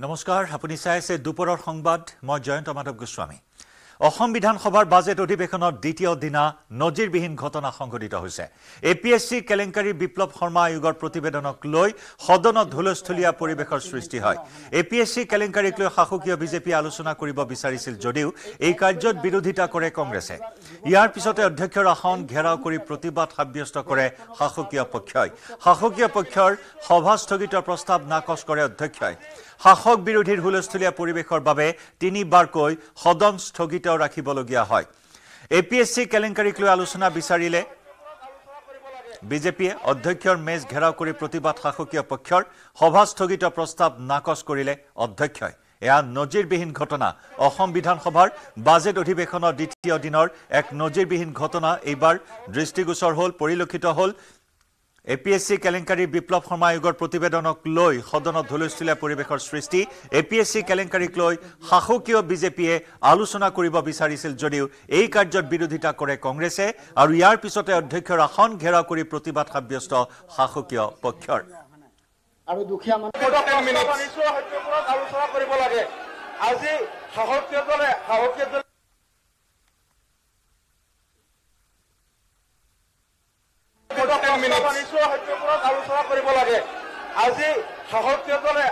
নমস্কাৰ আপুনি চাই আছে দুপৰৰ সংবাদ মই জয়ন্ত মাধৱ গোস্বামী অসম বিধানসভাৰ বাজেট অধিৱেশনৰ দ্বিতীয় দিনা নজিৰবিহীন ঘটনা সংঘটিত হৈছে এপিএসসি কেলেংকাৰী বিপ্লৱ শৰ্মা আয়োগৰ প্ৰতিবেদনক লৈ সদনত হুলস্থুলীয়া পৰিৱেশৰ সৃষ্টি হয় এপিএসসি কেলেংকাৰীক লৈ শাসকীয় বিজেপি আলোচনা কৰিব বিচাৰিছিল যদিও এই কাৰ্যত বিৰোধিতা কৰে কংগ্ৰেছে ইয়াৰ পিছতে অধ্যক্ষৰ আসন ঘেৰাও কৰি প্ৰতিবাদ সাব্যস্ত কৰে শাসকীয় পক্ষৰ সভা স্থগিতৰ প্ৰস্তাৱ নাকচ কৰে অধ্যক্ষই শাসক বিৰোধীৰ হুলস্থুলীয়া পৰিৱেশৰ বাবে তিনিবাৰকৈ সদন স্থগিত ৰাখিবলগীয়া হয় এপিএসসি কেলেংকাৰীক লৈ আলোচনা বিচাৰিলে বিজেপিয়ে অধ্যক্ষৰ মেজ ঘেৰাও কৰি প্ৰতিবাদ শাসকীয় পক্ষৰ সভা স্থগিত প্ৰস্তাৱ নাকচ কৰিলে অধ্যক্ষই এয়া নজিৰবিহীন ঘটনা অসম বিধানসভাৰ বাজেট অধিৱেশনৰ দ্বিতীয় দিনৰ এক নজিৰবিহীন ঘটনা এইবাৰ দৃষ্টিগোচৰ হ'ল পৰিলক্ষিত হ'ল এপিএসসি কেলেংকাৰী বিপ্লৱ শৰ্মা আয়োগৰ প্ৰতিবেদনক লৈ সদনত হুলস্থুলীয়া পৰিৱেশৰ সৃষ্টি এপিএসসি কেলেংকাৰীক লৈ শাসকীয় বিজেপিয়ে আলোচনা কৰিব বিচাৰিছিল যদিও এই কাৰ্যত বিৰোধিতা কৰে কংগ্ৰেছে আৰু ইয়াৰ পিছতে অধ্যক্ষৰ আসন ঘেৰাও কৰি প্ৰতিবাদ সাব্যস্ত শাসকীয় পক্ষৰ আৰু দুখীয়া মানুহৰ আলোচনা কৰিব লাগে আজি শাসকীয় দলে আলোচনা কৰিব লাগে আজি শাসকীয় দলে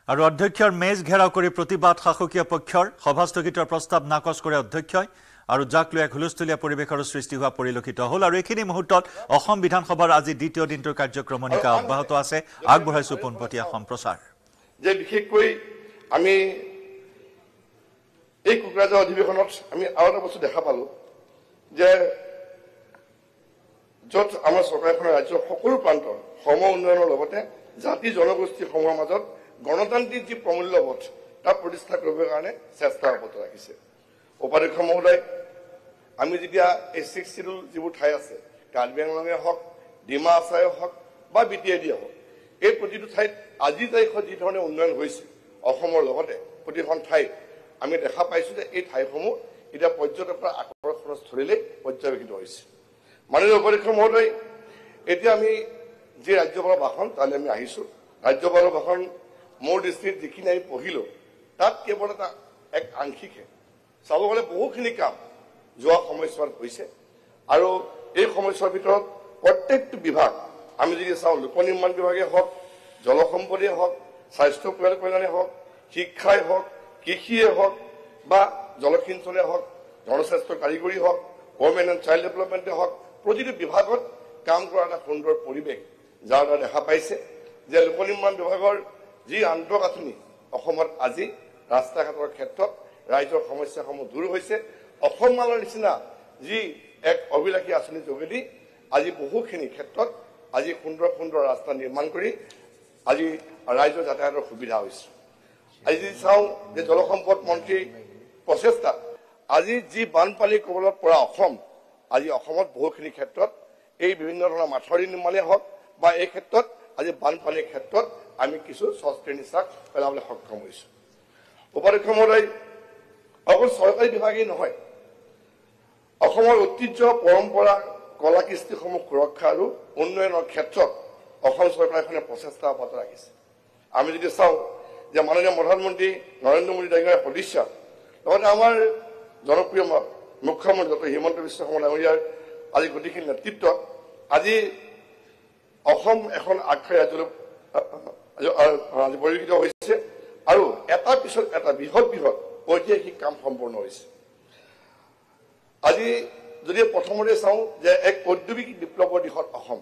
আৰু অধ্যক্ষৰ মেজ ঘেৰাও কৰি প্ৰতিবাদ শাসকীয় পক্ষৰ সভা স্থগিতৰ প্ৰস্তাৱ নাকচ কৰে অধ্যক্ষই আৰু যাক লৈ এক হুলস্থুলীয়া পৰিৱেশৰ সৃষ্টি হোৱা পৰিলক্ষিত হ'ল আৰু এইখিনি মুহূৰ্তত অসম বিধানসভাৰ আজি দ্বিতীয় দিনটোৰ কাৰ্যক্ৰমণিকা অব্যাহত আছে আগবঢ়াইছো পোনপটীয়া সম্প্ৰচাৰ যে বিশেষকৈ আমি এই কোকৰাঝাৰ অধিৱেশনত আমি আৰু এটা বস্তু দেখা পালো যে য'ত আমাৰ চৰকাৰখনে ৰাজ্যৰ সকলো প্ৰান্তৰ সম উন্নয়নৰ লগতে জাতি জনগোষ্ঠীসমূহৰ মাজত গণতান্ত্ৰিক যি প্ৰমূল্যবোধ তাক প্ৰতিষ্ঠা কৰিবৰ কাৰণে চেষ্টা অব্যাহত ৰাখিছে উপাধ্যক্ষ মহোদয় আমি যেতিয়া এই 6 শিডিউল যিবোৰ ঠাই আছে কাৰ্বি আংলঙে হওক ডিমা হাছাওৱে হওক বা বিটিএডিয়ে হওক এই প্ৰতিটো ঠাইত আজি তাৰিখত যি ধৰণে উন্নয়ন হৈছে অসমৰ লগতে প্ৰতিখন ঠাইত আমি দেখা পাইছো যে এই ঠাইসমূহ এতিয়া পৰ্যটকৰ আকৰ্ষণস্থলীলৈ পৰ্যবেক্ষিত হৈছে মাননীয় উপাধ্যক্ষ মহোদয় এতিয়া আমি যি ৰাজ্যপালৰ ভাষণ তালৈ আমি আহিছো ৰাজ্যপালৰ ভাষণ মোৰ দৃষ্টিত যিখিনি আমি পঢ়িলো তাত কেৱল এটা এক আংশিকহে চাব গ'লে বহুখিনি কাম যোৱা সময়ছোৱাত হৈছে আৰু এই সময়ছোৱাৰ ভিতৰত প্ৰত্যেকটো বিভাগ আমি যদি চাওঁ লোক নিৰ্মাণ বিভাগে হওক জলসম্পদে হওক স্বাস্থ্য কল্যাণে হওক শিক্ষাই হওক কৃষিয়ে হওক বা জলসিঞ্চনে হওক জনস্বাস্থ্য কাৰিকৰী হওক ওমেন এণ্ড চাইল্ড ডেভেলপমেণ্টে হওক প্ৰতিটো বিভাগত কাম কৰা এটা সুন্দৰ পৰিৱেশ যাৰ দ্বাৰা দেখা পাইছে যে লোক নিৰ্মাণ বিভাগৰ যি আন্তঃগাঁথনি অসমত আজি ৰাস্তা ঘাটৰ ক্ষেত্ৰত ৰাইজৰ সমস্যাসমূহ দূৰ হৈছে অসম মালৰ নিচিনা যি এক অভিলাষী আঁচনিৰ যোগেদি আজি বহুখিনি ক্ষেত্ৰত আজি সুন্দৰ সুন্দৰ ৰাস্তা নিৰ্মাণ কৰি আজি ৰাইজৰ যাতায়াতৰ সুবিধা হৈছে আজি যদি চাওঁ যে জলসম্পদ মন্ত্ৰী প্ৰচেষ্টা আজি যি বানপানীৰ কবলত পৰা অসম আজি অসমত বহুখিনি ক্ষেত্ৰত এই বিভিন্ন ধৰণৰ মাথৰি নিৰ্মাণে হওক বা এই ক্ষেত্ৰত আজি বানপানীৰ ক্ষেত্ৰত আমি কিছু স্বস্তিৰ নিশ্বাস পেলাবলৈ সক্ষম হৈছো উপাধ্যক্ষ মহোদয় অকল চৰকাৰী বিভাগেই নহয় অসমৰ ঐতিহ্য পৰম্পৰা কলা কৃষ্টিসমূহ সুৰক্ষা আৰু উন্নয়নৰ ক্ষেত্ৰত অসম চৰকাৰখনে প্ৰচেষ্টা অব্যাহত ৰাখিছে আমি যদি চাওঁ যে মাননীয় প্ৰধানমন্ত্ৰী নৰেন্দ্ৰ মোদী ডাঙৰীয়াৰ সদিচ্ছা লগতে আমাৰ জনপ্ৰিয় মুখ্যমন্ত্ৰী ডক্টৰ হিমন্ত বিশ্ব শৰ্মা ডাঙৰীয়াৰ আজি গোটেইখিনি নেতৃত্বত আজি অসম এখন আগশাৰী ৰাজ্যলৈ আজি পৰিলক্ষিত হৈছে আৰু এটাৰ পিছত এটা বৃহৎ ঐতিহাসিক কাম সম্পূৰ্ণ হৈছে আজি যদি প্ৰথমতে চাওঁ যে এক ঔদ্যোগিক বিপ্লৱৰ দিশত অসম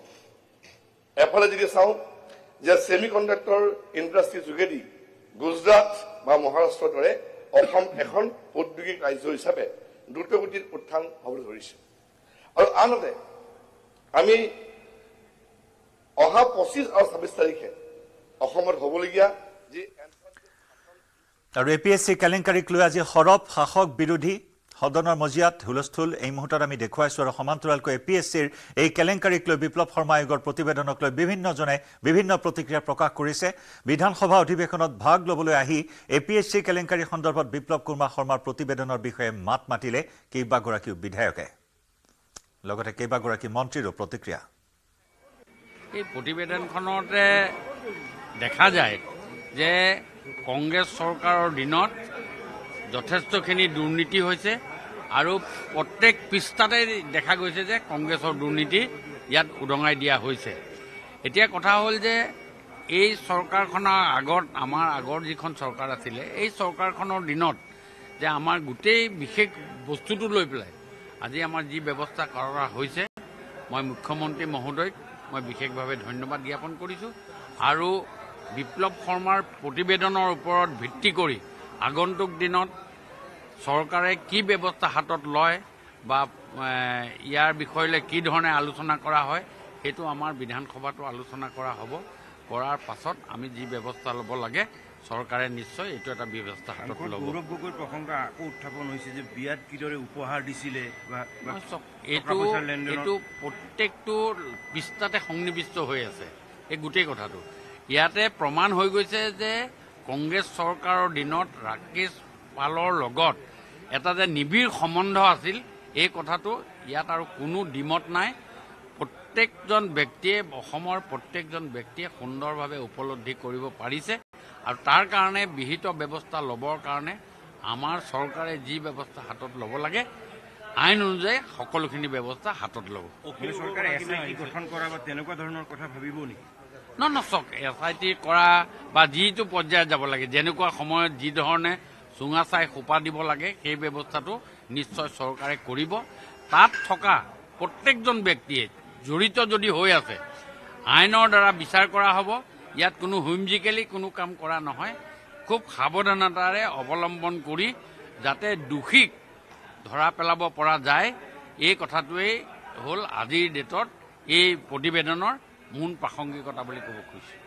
এফালে যদি চাওঁ যে ছেমি কণ্ডাক্টৰ ইণ্ডাষ্ট্ৰীৰ যোগেদি গুজৰাট বা মহাৰাষ্ট্ৰৰ দৰে অসম এখন ঔদ্যোগিক ৰাজ্য হিচাপে দ্ৰুতগতিত উত্থান হ'বলৈ ধৰিছে আৰু আনহাতে আমি অহা 25 আৰু 26 তাৰিখে অসমত হ'বলগীয়া যি আৰু এপিএসসি কেলেংকাৰীক লৈ আজি সৰব শাসক বিৰোধী সদনৰ মজিয়াত হুলস্থুল এই মুহূৰ্তত আমি দেখুৱাইছো আৰু সমান্তৰালকৈ এপিএসসিৰ এই কেলেংকাৰীক লৈ বিপ্লৱ শৰ্মা আয়োগৰ প্ৰতিবেদনক লৈ বিভিন্নজনে বিভিন্ন প্ৰতিক্ৰিয়া প্ৰকাশ কৰিছে বিধানসভা অধিৱেশনত ভাগ ল'বলৈ আহি এপিএসসি কেলেংকাৰী সন্দৰ্ভত বিপ্লৱ কুমাৰ শৰ্মাৰ প্ৰতিবেদনৰ বিষয়ে মাত মাতিলে কেইবাগৰাকী বিধায়কে লগতে কেইবাগৰাকী মন্ত্ৰীৰো প্ৰতিক্ৰিয়া এই প্ৰতিবেদনখনতে দেখা যায় যে কংগ্ৰেছ চৰকাৰৰ দিনত যথেষ্টখিনি দুৰ্নীতি হৈছে আৰু প্ৰত্যেক পৃষ্ঠাতে দেখা গৈছে যে কংগ্ৰেছৰ দুৰ্নীতি ইয়াত উদঙাই দিয়া হৈছে। এতিয়া কথা হ'ল যে এই চৰকাৰখনৰ আগত আমাৰ আগৰ যিখন চৰকাৰ আছিলে এই চৰকাৰখনৰ দিনত যে আমাৰ গোটেই বিশেষ বস্তুটো লৈ পেলাই আজি আমাৰ যি ব্যৱস্থা কৰা হৈছে মই মুখ্যমন্ত্ৰী মহোদয়ক মই বিশেষভাৱে ধন্যবাদ জ্ঞাপন কৰিছোঁ আৰু বিপ্লৱ শৰ্মাৰ প্ৰতিবেদনৰ ওপৰত ভিত্তি কৰি আগন্তুক দিনত চৰকাৰে কি ব্যৱস্থা হাতত লয় বা ইয়াৰ বিষয়লৈ কি ধৰণে আলোচনা কৰা হয় সেইটো আমাৰ বিধানসভাতো আলোচনা কৰা হ'ব। কৰাৰ পাছত আমি যি ব্যৱস্থা ল'ব লাগে চৰকাৰে নিশ্চয় এইটো এটা ব্যৱস্থা হাতত ল'ব। গৌৰৱ গগৈৰ প্ৰসংগ আকৌ উত্থাপন হৈছে যে বিয়াত কিদৰে উপহাৰ দিছিলে এইটো প্ৰত্যেকটো পৃষ্ঠাতে সন্নিৱিষ্ট হৈ আছে এই গোটেই কথাটো। ইয়াতে প্ৰমাণ হৈ গৈছে যে কংগ্ৰেছ চৰকাৰৰ দিনত ৰাকেশ পালৰ লগত এটা যে নিবিড় সম্বন্ধ আছিল এই কথাটো ইয়াত আৰু কোনো দ্বিমত নাই। প্ৰত্যেকজন ব্যক্তিয়ে অসমৰ প্ৰত্যেকজন ব্যক্তিয়ে সুন্দৰভাৱে উপলব্ধি কৰিব পাৰিছে আৰু তাৰ কাৰণে বিহিত ব্যৱস্থা ল'বৰ কাৰণে আমাৰ চৰকাৰে যি ব্যৱস্থা হাতত ল'ব লাগে আইন অনুযায়ী সকলোখিনি ব্যৱস্থা হাতত ল'ব। চৰকাৰে SIT গঠন কৰা বা তেনেকুৱা ধৰণৰ কথা ভাবিব নেকি? নচক SIT কৰা বা যিটো পৰ্যায়ত যাব লাগে যেনেকুৱা সময়ত যি ধৰণে চুঙা চাই সোপা দিব লাগে সেই ব্যৱস্থাটো নিশ্চয় চৰকাৰে কৰিব। তাত থকা প্ৰত্যেকজন ব্যক্তিয়ে জড়িত যদি হৈ আছে আইনৰ দ্বাৰা বিচাৰ কৰা হ'ব। ইয়াত কোনো হুমজিকেলি কোনো কাম কৰা নহয়, খুব সাৱধানতাৰে অৱলম্বন কৰি যাতে দোষীক ধৰা পেলাব পৰা যায় এই কথাটোৱেই হ'ল আজিৰ ডেটত এই প্ৰতিবেদনৰ মূল প্ৰাসংগিকতা বুলি ক'ব খুজিছোঁ।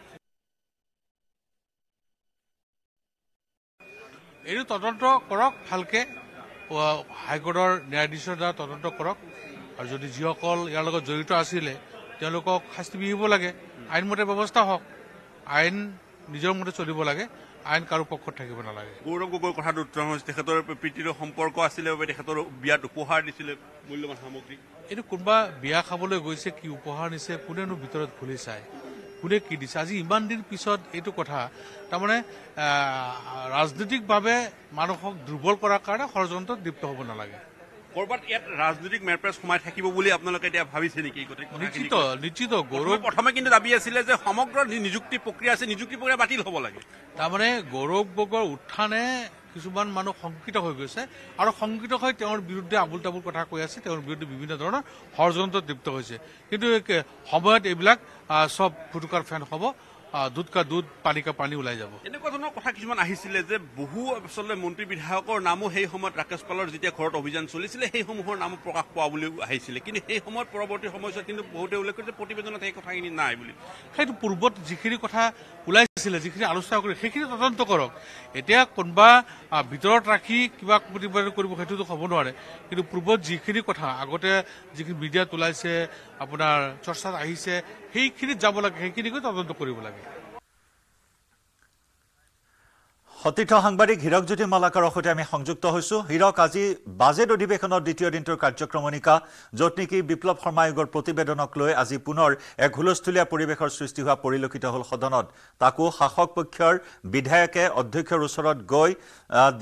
এইটো তদন্ত কৰক ভালকে, হাইকোৰ্টৰ ন্যায়াধীশৰ দ্বাৰা তদন্ত কৰক আৰু যদি যিসকল ইয়াৰ লগত জড়িত আছিলে তেওঁলোকক শাস্তি বিহিব লাগে। আইনমতে ব্যৱস্থা হওক, আইন নিজৰ মতে চলিব লাগে, আইন কাৰো পক্ষত থাকিব নালাগে। গৌৰৱ গগৈৰ কথাটো উত্তৰ হৈছে তেখেতৰ প্ৰীতিৰ সম্পৰ্ক আছিলে বাবে তেখেতৰ বিয়াত উপহাৰ দিছিলে মূল্যৱান সামগ্ৰী। এইটো কোনোবা বিয়া খাবলৈ গৈছে কি উপহাৰ নিছে কোনেনো ভিতৰত খুলি চায়, কোনে কি দিছে। আজি ইমান দিন পিছত এইটো কথা তাৰমানে ৰাজনৈতিকভাৱে মানুহক দুৰ্বল কৰাৰ কাৰণে ষড়যন্ত্ৰত লিপ্ত হ'ব নালাগে। কৰবাত ইয়াত ৰাজনৈতিক মেৰপেচ সোমাই থাকিব বুলি আপোনালোকে এতিয়া ভাবিছে নেকি? নিশ্চিত গৌৰৱ প্ৰথমে কিন্তু দাবী আছিলে যে সমগ্ৰ নিযুক্তি প্ৰক্ৰিয়া আছে, নিযুক্তি প্ৰক্ৰিয়া বাতিল হ'ব লাগে। তাৰমানে গৌৰৱ গগৈৰ উত্থানে কিছুমান মানুহ শংকিত হৈ গৈছে আৰু শংকিত হৈ তেওঁৰ বিৰুদ্ধে আবুল তাবুল কথা কৈ আছে, তেওঁৰ বিৰুদ্ধে বিভিন্ন ধৰণৰ ষড়যন্ত্ৰত লিপ্ত হৈছে। কিন্তু সময়ত এইবিলাক চব ফুটুকাৰ ফেন হ'ব, দুধ কা দুধ পানী কা পানী ওলাই যাব। এনেকুৱা ধৰণৰ কথা কিছুমান আহিছিলে যে বহু আচলতে মন্ত্ৰী বিধায়কৰ নামো সেই সময়ত ৰাকেশ পালৰ যেতিয়া ঘৰত অভিযান চলিছিলে সেইসমূহৰ নামো প্ৰকাশ পোৱা বুলি আহিছিলে, কিন্তু সেই সময়ত পৰৱৰ্তী সময়ছোৱাত কিন্তু বহুতে উল্লেখ কৰিছে প্ৰতিবেদনত সেই কথাখিনি নাই বুলি। সেইটো পূৰ্বত যিখিনি কথা ওলাইছিলে, যিখিনি আলোচনা কৰি সেইখিনি তদন্ত কৰক। এতিয়া কোনোবা ভিতৰত ৰাখি কিবা প্ৰতিবেদন কৰিব সেইটোতো হ'ব নোৱাৰে, কিন্তু পূৰ্বত যিখিনি কথা আগতে যিখিনি মিডিয়াত ওলাইছে আপোনাৰ চৰ্চাত আহিছে সেইখিনিত যাব লাগে, সেইখিনিকে তদন্ত কৰিব লাগে। সতীৰ্থ সাংবাদিক হীৰকজ্যোতি মালাকাৰৰ সৈতে আমি সংযুক্ত হৈছোঁ। হীৰক, আজি বাজেট অধিৱেশনৰ দ্বিতীয় দিনটোৰ কাৰ্যক্ৰমণিকা, য'ত নেকি বিপ্লৱ শৰ্মা আয়োগৰ প্ৰতিবেদনক লৈ আজি পুনৰ এক হুলস্থুলীয়া পৰিৱেশৰ সৃষ্টি হোৱা পৰিলক্ষিত হ'ল সদনত। তাকো শাসক পক্ষৰ বিধায়কে অধ্যক্ষৰ ওচৰত গৈ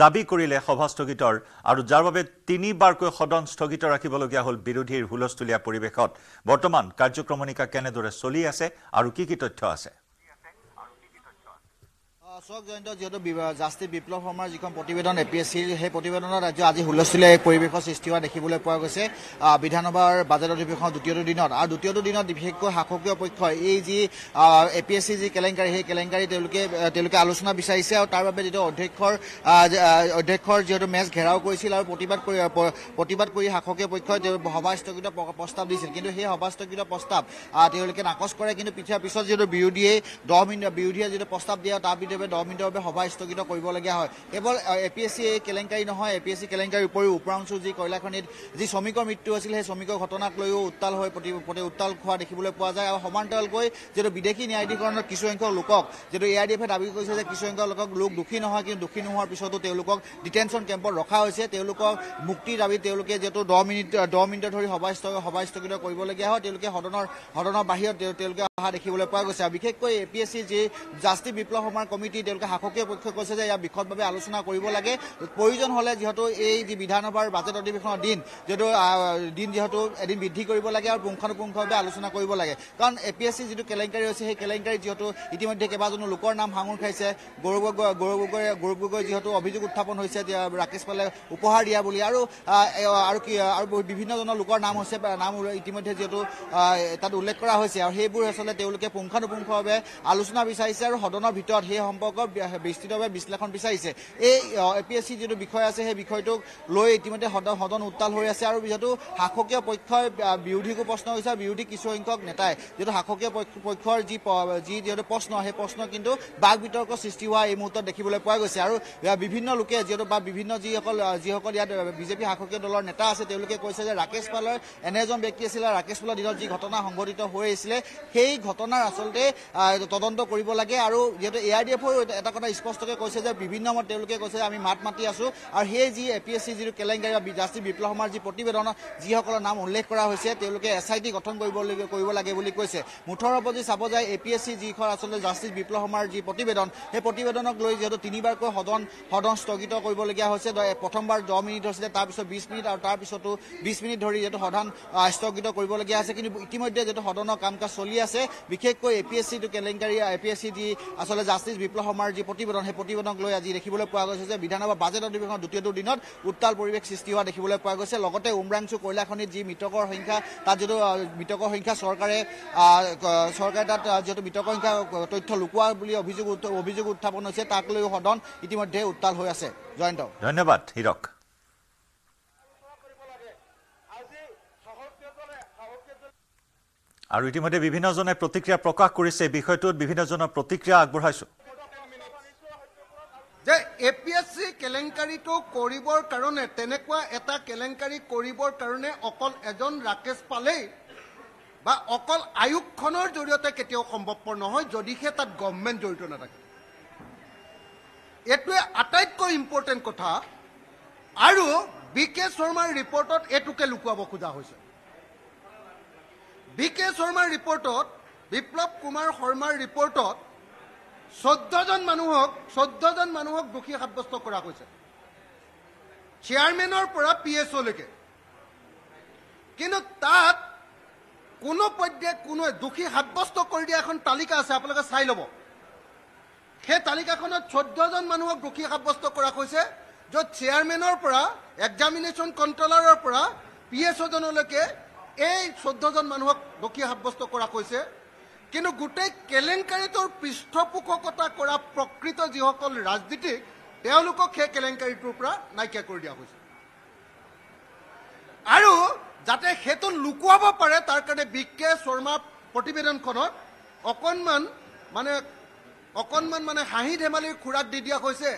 দাবী কৰিলে সভা স্থগিতৰ, আৰু যাৰ বাবে 3বাৰকৈ সদন স্থগিত ৰাখিবলগীয়া হ'ল বিৰোধীৰ হুলস্থুলীয়া পৰিৱেশত। বৰ্তমান কাৰ্যক্ৰমণিকা কেনেদৰে চলি আছে আৰু কি কি তথ্য আছে? অশোক জয়ন্ত, যিহেতু জাষ্টিছ বিপ্লৱ শৰ্মাৰ যিখন প্ৰতিবেদন APSCৰ সেই প্ৰতিবেদনত আজি হুলস্থুলীয়া এক পৰিৱেশৰ সৃষ্টি হোৱা দেখিবলৈ পোৱা গৈছে বিধানসভাৰ বাজেট অধিৱেশনৰ দ্বিতীয়টো দিনত। আৰু দ্বিতীয়টো দিনত বিশেষকৈ শাসকীয় পক্ষই এই যি APSC যি কেলেংকাৰী সেই কেলেংকাৰী তেওঁলোকে আলোচনা বিচাৰিছে আৰু তাৰ বাবে যিটো অধ্যক্ষৰ যিহেতু মেজ ঘেৰাও কৰিছিল আৰু প্ৰতিবাদ কৰি শাসকীয় পক্ষই সভা স্থগিত প্ৰস্তাৱ দিছিল, কিন্তু সেই সভা স্থগিত প্ৰস্তাৱ তেওঁলোকে নাকচ কৰে। কিন্তু পিছত যিহেতু বিৰোধীয়ে যিটো প্ৰস্তাৱ দিয়ে তাৰ বিৰুদ্ধে 10 মিনিটৰ বাবে সভা স্থগিত কৰিবলগীয়া হয়। কেৱল APSC কেলেংকাৰী নহয়, APSC কেলেংকাৰীৰ উপৰিও উপৰাংশু যি কয়লাখনিত যি শ্ৰমিকৰ মৃত্যু হৈছিল সেই শ্ৰমিকৰ ঘটনাক লৈও উত্তাল হৈ উত্তাল খোৱা দেখিবলৈ পোৱা যায়। আৰু সমান্তৰালকৈ যিহেতু বিদেশী ন্যায়াধিকৰণৰ কিছুসংখ্যক লোকক যিহেতু ARDF-এ দাবী কৰিছে যে কিছুসংখ্যক লোক দোষী নহয়, কিন্তু দোষী নোহোৱাৰ পিছতো তেওঁলোকক ডিটেনশ্যন কেম্পত ৰখা হৈছে। তেওঁলোকক মুক্তিৰ দাবীত তেওঁলোকে যিহেতু 10 মিনিট ধৰি সভা স্থগিত কৰিবলগীয়া হয়। তেওঁলোকে সদনৰ বাহিৰত তেওঁলোকে অহা দেখিবলৈ পোৱা গৈছে। বিশেষকৈ APSC যি জাষ্টিছ বিপ্লৱ শৰ্মাৰ কমিটি তেওঁলোকে শাসকীয় পক্ষই কৈছে যে ইয়াৰ বিশদভাৱে আলোচনা কৰিব লাগে। প্ৰয়োজন হ'লে যিহেতু এই যি বিধানসভাৰ বাজেট অধিৱেশনৰ দিন যিহেতু এদিন বৃদ্ধি কৰিব লাগে আৰু পুংখানুপুংখভাৱে আলোচনা কৰিব লাগে। কাৰণ APSC যিটো কেলেংকাৰী হৈছে সেই কেলেংকাৰীত যিহেতু ইতিমধ্যে কেইবাজনো লোকৰ নাম সাঙুৰ খাইছে। গৌৰৱ গগৈ যিহেতু অভিযোগ উত্থাপন হৈছে ৰাকেশ পালে উপহাৰ দিয়া বুলি আৰু বিভিন্নজনৰ লোকৰ নাম হৈছে নাম ইতিমধ্যে যিহেতু তাত উল্লেখ কৰা হৈছে। আৰু সেইবোৰ আচলতে তেওঁলোকে পুংখানুপুংখভাৱে আলোচনা বিচাৰিছে আৰু সদনৰ ভিতৰত সেই সম্পৰ্কত বিস্তৃতভাৱে বিশ্লেষণ বিচাৰিছে। এই APSC যিটো বিষয় আছে সেই বিষয়টোক লৈ ইতিমধ্যে সদন উত্তাল হৈ আছে। আৰু যিহেতু শাসকীয় পক্ষই বিৰোধীকো প্ৰশ্ন হৈছে, বিৰোধী কিছুসংখ্যক নেতাই যিহেতু শাসকীয় পক্ষৰ যিহেতু প্ৰশ্ন সেই প্ৰশ্ন কিন্তু বাক বিতৰ্ক সৃষ্টি হোৱা এই মুহূৰ্তত দেখিবলৈ পোৱা গৈছে। আৰু বিভিন্ন লোকে যিহেতু বা বিভিন্ন যিসকল ইয়াত বিজেপি শাসকীয় দলৰ নেতা আছে তেওঁলোকে কৈছে যে ৰাকেশ পালৰ এনে এজন ব্যক্তি আছিলে, ৰাকেশ পালৰ দিনত যি ঘটনা সংঘটিত হৈ আহিছিলে সেই ঘটনাৰ আচলতে তদন্ত কৰিব লাগে। আৰু যিহেতু ARDF-ৰ এটা কথা স্পষ্টকৈ কৈছে যে বিভিন্ন সময়ত তেওঁলোকে কৈছে যে আমি মাত মাতি আছোঁ। আৰু সেই যি APSC যিটো কেলেংকাৰী জাষ্টিছ বিপ্লৱ শৰ্মাৰ যি প্ৰতিবেদন যিসকলৰ নাম উল্লেখ কৰা হৈছে তেওঁলোকে SIT গঠন কৰিব লাগে বুলি কৈছে। মুঠৰ ওপৰত যদি চাব যায় APSC যিখন আচলতে জাষ্টিছ বিপ্লৱ শৰ্মাৰ যি প্ৰতিবেদন সেই প্ৰতিবেদনক লৈ যিহেতু 3বাৰকৈ সদন স্থগিত কৰিবলগীয়া হৈছে। প্ৰথমবাৰ 10 মিনিট হৈছিলে, তাৰপিছত 20 মিনিট আৰু তাৰপিছতো 20 মিনিট ধৰি যিহেতু সদন স্থগিত কৰিবলগীয়া আছে। কিন্তু ইতিমধ্যে যিহেতু সদনৰ কাম কাজ চলি আছে, বিশেষকৈ APSC কেলেংকাৰী APSC যি আচলতে জাষ্টিছ বিপ্লৱ শৰ্মাৰ যি প্ৰতিবেদন সেই প্ৰতিবেদনক লৈ আজি দেখিবলৈ পোৱা গৈছে যে বিধানসভা বাজেট অধিৱেশনৰ দ্বিতীয়টো দিনত উত্তাল পৰিৱেশ সৃষ্টি হোৱা দেখিবলৈ পোৱা গৈছে। লগতে উমৰাংচু কয়লাখনিত যি মৃতকৰ সংখ্যা তাত যিহেতু মৃতকৰ সংখ্যা চৰকাৰে তাত যিহেতু মৃতকৰ সংখ্যা তথ্য লুকোৱা বুলি অভিযোগ উত্থাপন হৈছে, তাক লৈও সদন ইতিমধ্যে উত্তাল হৈ আছে। জয়ন্ত, ধন্যবাদ হীৰক। আৰু ইতিমধ্যে বিভিন্নজনে প্ৰতিক্ৰিয়া প্ৰকাশ কৰিছে। এই বিষয়টোত বিভিন্নজনৰ প্ৰতিক্ৰিয়া আগবঢ়াইছো যে APSC কেলেংকাৰীটো কৰিবৰ কাৰণে তেনেকুৱা এটা কেলেংকাৰী কৰিবৰ কাৰণে অকল এজন ৰাকেশ পালেই বা অকল আয়োগখনৰ জৰিয়তে কেতিয়াও সম্ভৱপৰ নহয় যদিহে তাত গভৰ্ণমেণ্ট জড়িত নাথাকে। এইটোৱে আটাইতকৈ ইম্পৰ্টেণ্ট কথা। আৰু BK শৰ্মাৰ ৰিপৰ্টত এইটোকে লুকুৱাব খোজা হৈছে। BK শৰ্মাৰ ৰিপৰ্টত, বিপ্লৱ কুমাৰ শৰ্মাৰ ৰিপৰ্টত 14জন মানুহক দোষী সাব্যস্ত কৰা হৈছে, চেয়াৰমেনৰ পৰা PSO লৈকে। কিন্তু তাত কোনো দোষী সাব্যস্ত কৰি দিয়া এখন তালিকা আছে, আপোনালোকে চাই ল'ব। সেই তালিকাখনত 14জন মানুহক দোষী সাব্যস্ত কৰা হৈছে, য'ত চেয়াৰমেনৰ পৰা এক্সামিনেশ্যন কণ্ট্ৰলাৰৰ পৰা PSO জনলৈকে এই 14জন মানুহক দোষী সাব্যস্ত কৰা হৈছে। কিন্তু গোটেই কেলেংকাৰীটোৰ পৃষ্ঠপোষকতা কৰা প্ৰকৃত যিসকল ৰাজনীতিক তেওঁলোকক সেই কেলেংকাৰীটোৰ পৰা নাইকিয়া কৰি দিয়া হৈছে। আৰু যাতে সেইটো লুকুৱাব পাৰে তাৰ কাৰণে BK শৰ্মা প্ৰতিবেদনখনত অকণমান মানে হাঁহি ধেমালিৰ খুৰাক দি দিয়া হৈছে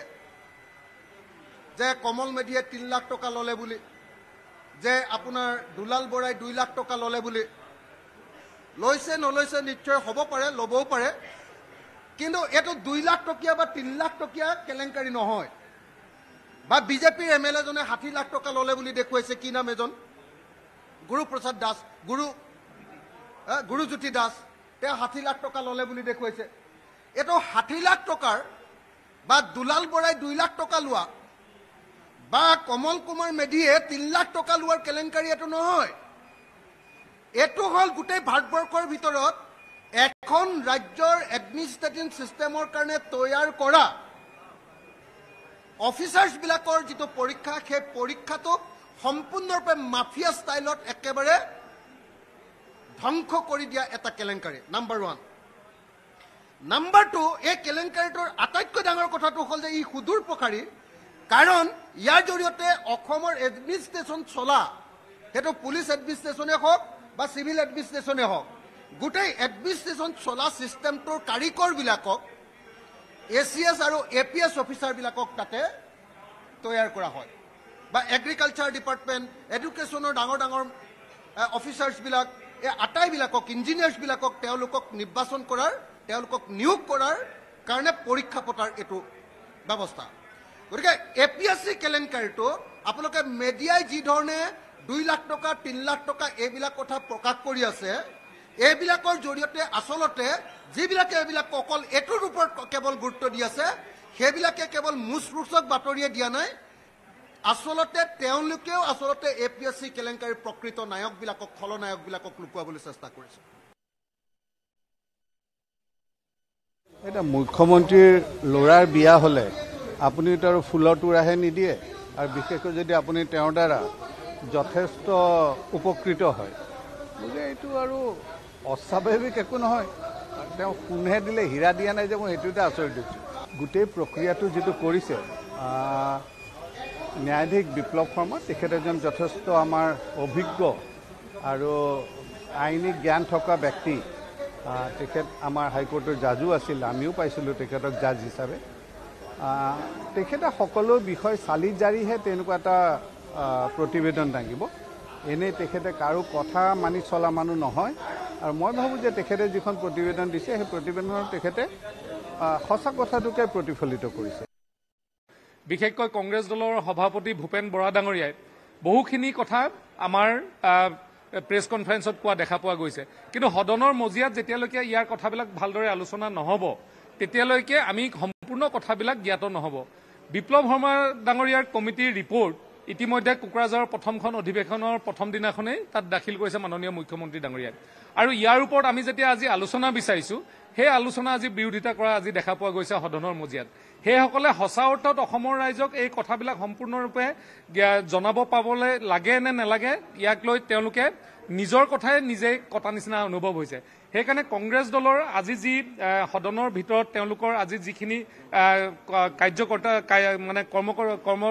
যে কমল মেধিয়ে 3 লাখ টকা ল'লে বুলি, যে আপোনাৰ দুলাল বৰাই 2 লাখ টকা ল'লে বুলি। লৈছে নলৈছে নিশ্চয় হ'ব পাৰে, ল'বও পাৰে। কিন্তু এইটো 2 লাখ টকীয়া বা 3 লাখ টকীয়া কেলেংকাৰী নহয়। বা বিজেপিৰ MLA জনে 60 লাখ টকা ল'লে বুলি দেখুৱাইছে। কি নাম এজন? গুৰুপ্ৰসাদ দাস, গুৰুজ্যোতি দাস, তেওঁ 60 লাখ টকা ল'লে বুলি দেখুৱাইছে। এইটো 60 লাখ টকাৰ বা দুলাল বৰাই 2 লাখ টকা লোৱা বা কমল কুমাৰ মেধিয়ে 3 লাখ টকা লোৱাৰ কেলেংকাৰী এইটো নহয়। এইটো হ'ল গোটেই ভাৰতবৰ্ষৰ ভিতৰত এখন ৰাজ্যৰ এডমিনিষ্ট্ৰেটিভ চিষ্টেমৰ কাৰণে তৈয়াৰ কৰা অফিচাৰ্ছবিলাকৰ যিটো পৰীক্ষা, সেই পৰীক্ষাটোক সম্পূৰ্ণৰূপে মাফিয়া ষ্টাইলত একেবাৰে ধ্বংস কৰি দিয়া এটা কেলেংকাৰী। নাম্বাৰ 1। নাম্বাৰ 2, এই কেলেংকাৰীটোৰ আটাইতকৈ ডাঙৰ কথাটো হ'ল যে ই সুদূৰ প্ৰসাৰী। কাৰণ ইয়াৰ জৰিয়তে অসমৰ এডমিনিষ্ট্ৰেশ্যন চলা, সেইটো পুলিচ এডমিনিষ্ট্ৰেশ্যনে হওক বা চিভিল এডমিনিষ্ট্ৰেশ্যনে হওক, গোটেই এডমিনিষ্ট্ৰেশ্যন চলা ছিষ্টেমটোৰ কাৰিকৰবিলাকক ACS আৰু APS অফিচাৰবিলাকক তাতে তৈয়াৰ কৰা হয় বা এগ্ৰিকালচাৰ ডিপাৰ্টমেণ্ট এডুকেশ্যনৰ ডাঙৰ ডাঙৰ অফিচাৰ্ছবিলাক এই আটাইবিলাকক ইঞ্জিনিয়াৰ্ছবিলাকক তেওঁলোকক নিৰ্বাচন কৰাৰ তেওঁলোকক নিয়োগ কৰাৰ কাৰণে পৰীক্ষা পতাৰ এইটো ব্যৱস্থা গতিকে APSC কেলেংকাৰীটো আপোনালোকে মেডিয়াই যি ধৰণে 2 লাখ টকা 3 লাখ টকা এইবিলাক কথা প্ৰকাশ কৰি আছে এইবিলাকৰ জৰিয়তে আচলতে যিবিলাকে এইবিলাক অকল এইটোৰ ওপৰত কেৱল গুৰুত্ব দি আছে সেইবিলাকে কেৱল মুচৰুচক বাতৰিয়ে দিয়া নাই আচলতে তেওঁলোকেও আচলতে APSC কেলেংকাৰীৰ প্ৰকৃত নায়কবিলাকক খলনায়কবিলাকক লুকুৱাবলৈ চেষ্টা কৰিছে এটা মুখ্যমন্ত্ৰীৰ ল'ৰাৰ বিয়া হ'লে আপুনি আৰু ফুলৰ তোৰাহে নিদিয়ে আৰু বিশেষকৈ যদি আপুনি তেওঁৰ দ্বাৰা যথেষ্ট উপকৃত হয় গতিকে এইটো আৰু অস্বাভাৱিক একো নহয় তেওঁ সোণহে দিলে হীৰা দিয়া নাই যে মই সেইটোতে আচৰিত দিছোঁ গোটেই প্ৰক্ৰিয়াটো যিটো কৰিছে ন্যায়াধীশ বিপ্লৱ শৰ্মা তেখেত এজন যথেষ্ট আমাৰ অভিজ্ঞ আৰু আইনী জ্ঞান থকা ব্যক্তি তেখেত আমাৰ হাইকোৰ্টৰ জাজো আছিল আমিও পাইছিলোঁ তেখেতক জাজ হিচাপে তেখেতে সকলো বিষয় চালি জাৰিহে তেনেকুৱা এটা প্ৰতিবেদন দাঙিব এনেই তেখেতে কাৰো কথা মানি চলা মানুহ নহয় আৰু মই ভাবোঁ যে তেখেতে যিখন প্ৰতিবেদন দিছে সেই প্ৰতিবেদনত তেখেতে সঁচা কথাটোকে প্ৰতিফলিত কৰিছে বিশেষকৈ কংগ্ৰেছ দলৰ সভাপতি ভূপেন বৰা ডাঙৰীয়াই বহুখিনি কথা আমাৰ প্ৰেছ কনফাৰেন্সত কোৱা দেখা পোৱা গৈছে কিন্তু সদনৰ মজিয়াত যেতিয়ালৈকে ইয়াৰ কথাবিলাক ভালদৰে আলোচনা নহ'ব তেতিয়ালৈকে আমি সম্পূৰ্ণ কথাবিলাক জ্ঞাত নহ'ব বিপ্লৱ শৰ্মা ডাঙৰীয়াৰ কমিটিৰ ৰিপৰ্ট ইতিমধ্যে কোকৰাঝাৰৰ প্ৰথমখন অধিৱেশনৰ প্ৰথম দিনাখনেই তাত দাখিল কৰিছে মাননীয় মুখ্যমন্ত্ৰী ডাঙৰীয়াই আৰু ইয়াৰ ওপৰত আমি যেতিয়া আজি আলোচনা বিচাৰিছোঁ সেই আলোচনা আজি বিৰোধিতা কৰা আজি দেখা পোৱা গৈছে সদনৰ মজিয়াত সেইসকলে সঁচা অৰ্থত অসমৰ ৰাইজক এই কথাবিলাক সম্পূৰ্ণৰূপে জনাব পাবলৈ লাগে নে নালাগে ইয়াক লৈ তেওঁলোকে নিজৰ কথাই নিজে কটা নিচিনা অনুভৱ হৈছে সেইকাৰণে কংগ্ৰেছ দলৰ আজি যি সদনৰ ভিতৰত তেওঁলোকৰ আজি যিখিনি কাৰ্যকৰ্তা মানে কৰ্ম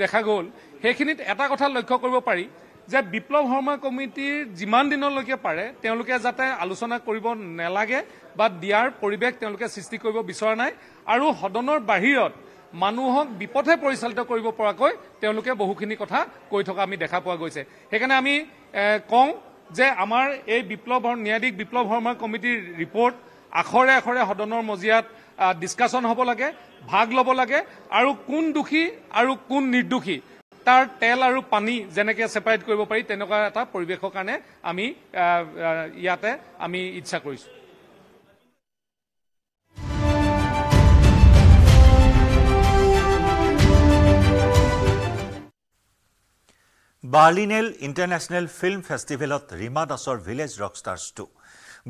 দেখা গ'ল সেইখিনিত এটা কথা লক্ষ্য কৰিব পাৰি যে বিপ্লৱ শৰ্মা কমিটিৰ যিমান দিনলৈকে পাৰে তেওঁলোকে যাতে আলোচনা কৰিব নালাগে বা দিয়াৰ পৰিৱেশ তেওঁলোকে সৃষ্টি কৰিব বিচৰা নাই আৰু সদনৰ বাহিৰত মানুহক বিপথে পৰিচালিত কৰিব পৰাকৈ তেওঁলোকে বহুখিনি কথা কৈ থকা আমি দেখা পোৱা গৈছে সেইকাৰণে আমি কওঁ যে আমাৰ এই ন্যায়াধীশ বিপ্লৱ শৰ্মা কমিটিৰ ৰিপৰ্ট আখৰে আখৰে সদনৰ মজিয়াত ডিছকাশ্যন হ'ব লাগে ভাগ ল'ব লাগে আৰু কোন দোষী আৰু কোন নিৰ্দোষী তাৰ তেল আৰু পানী যেনেকৈ ছেপাৰেট কৰিব পাৰি তেনেকুৱা এটা পৰিৱেশৰ কাৰণে আমি ইয়াতে আমি ইচ্ছা কৰিছোঁ বাৰ্লিনেল ইণ্টাৰনেশ্যনেল ফিল্ম ফেষ্টিভেলত ৰীমা দাসৰ ভিলেজ ৰকষ্টাৰ্ছ 2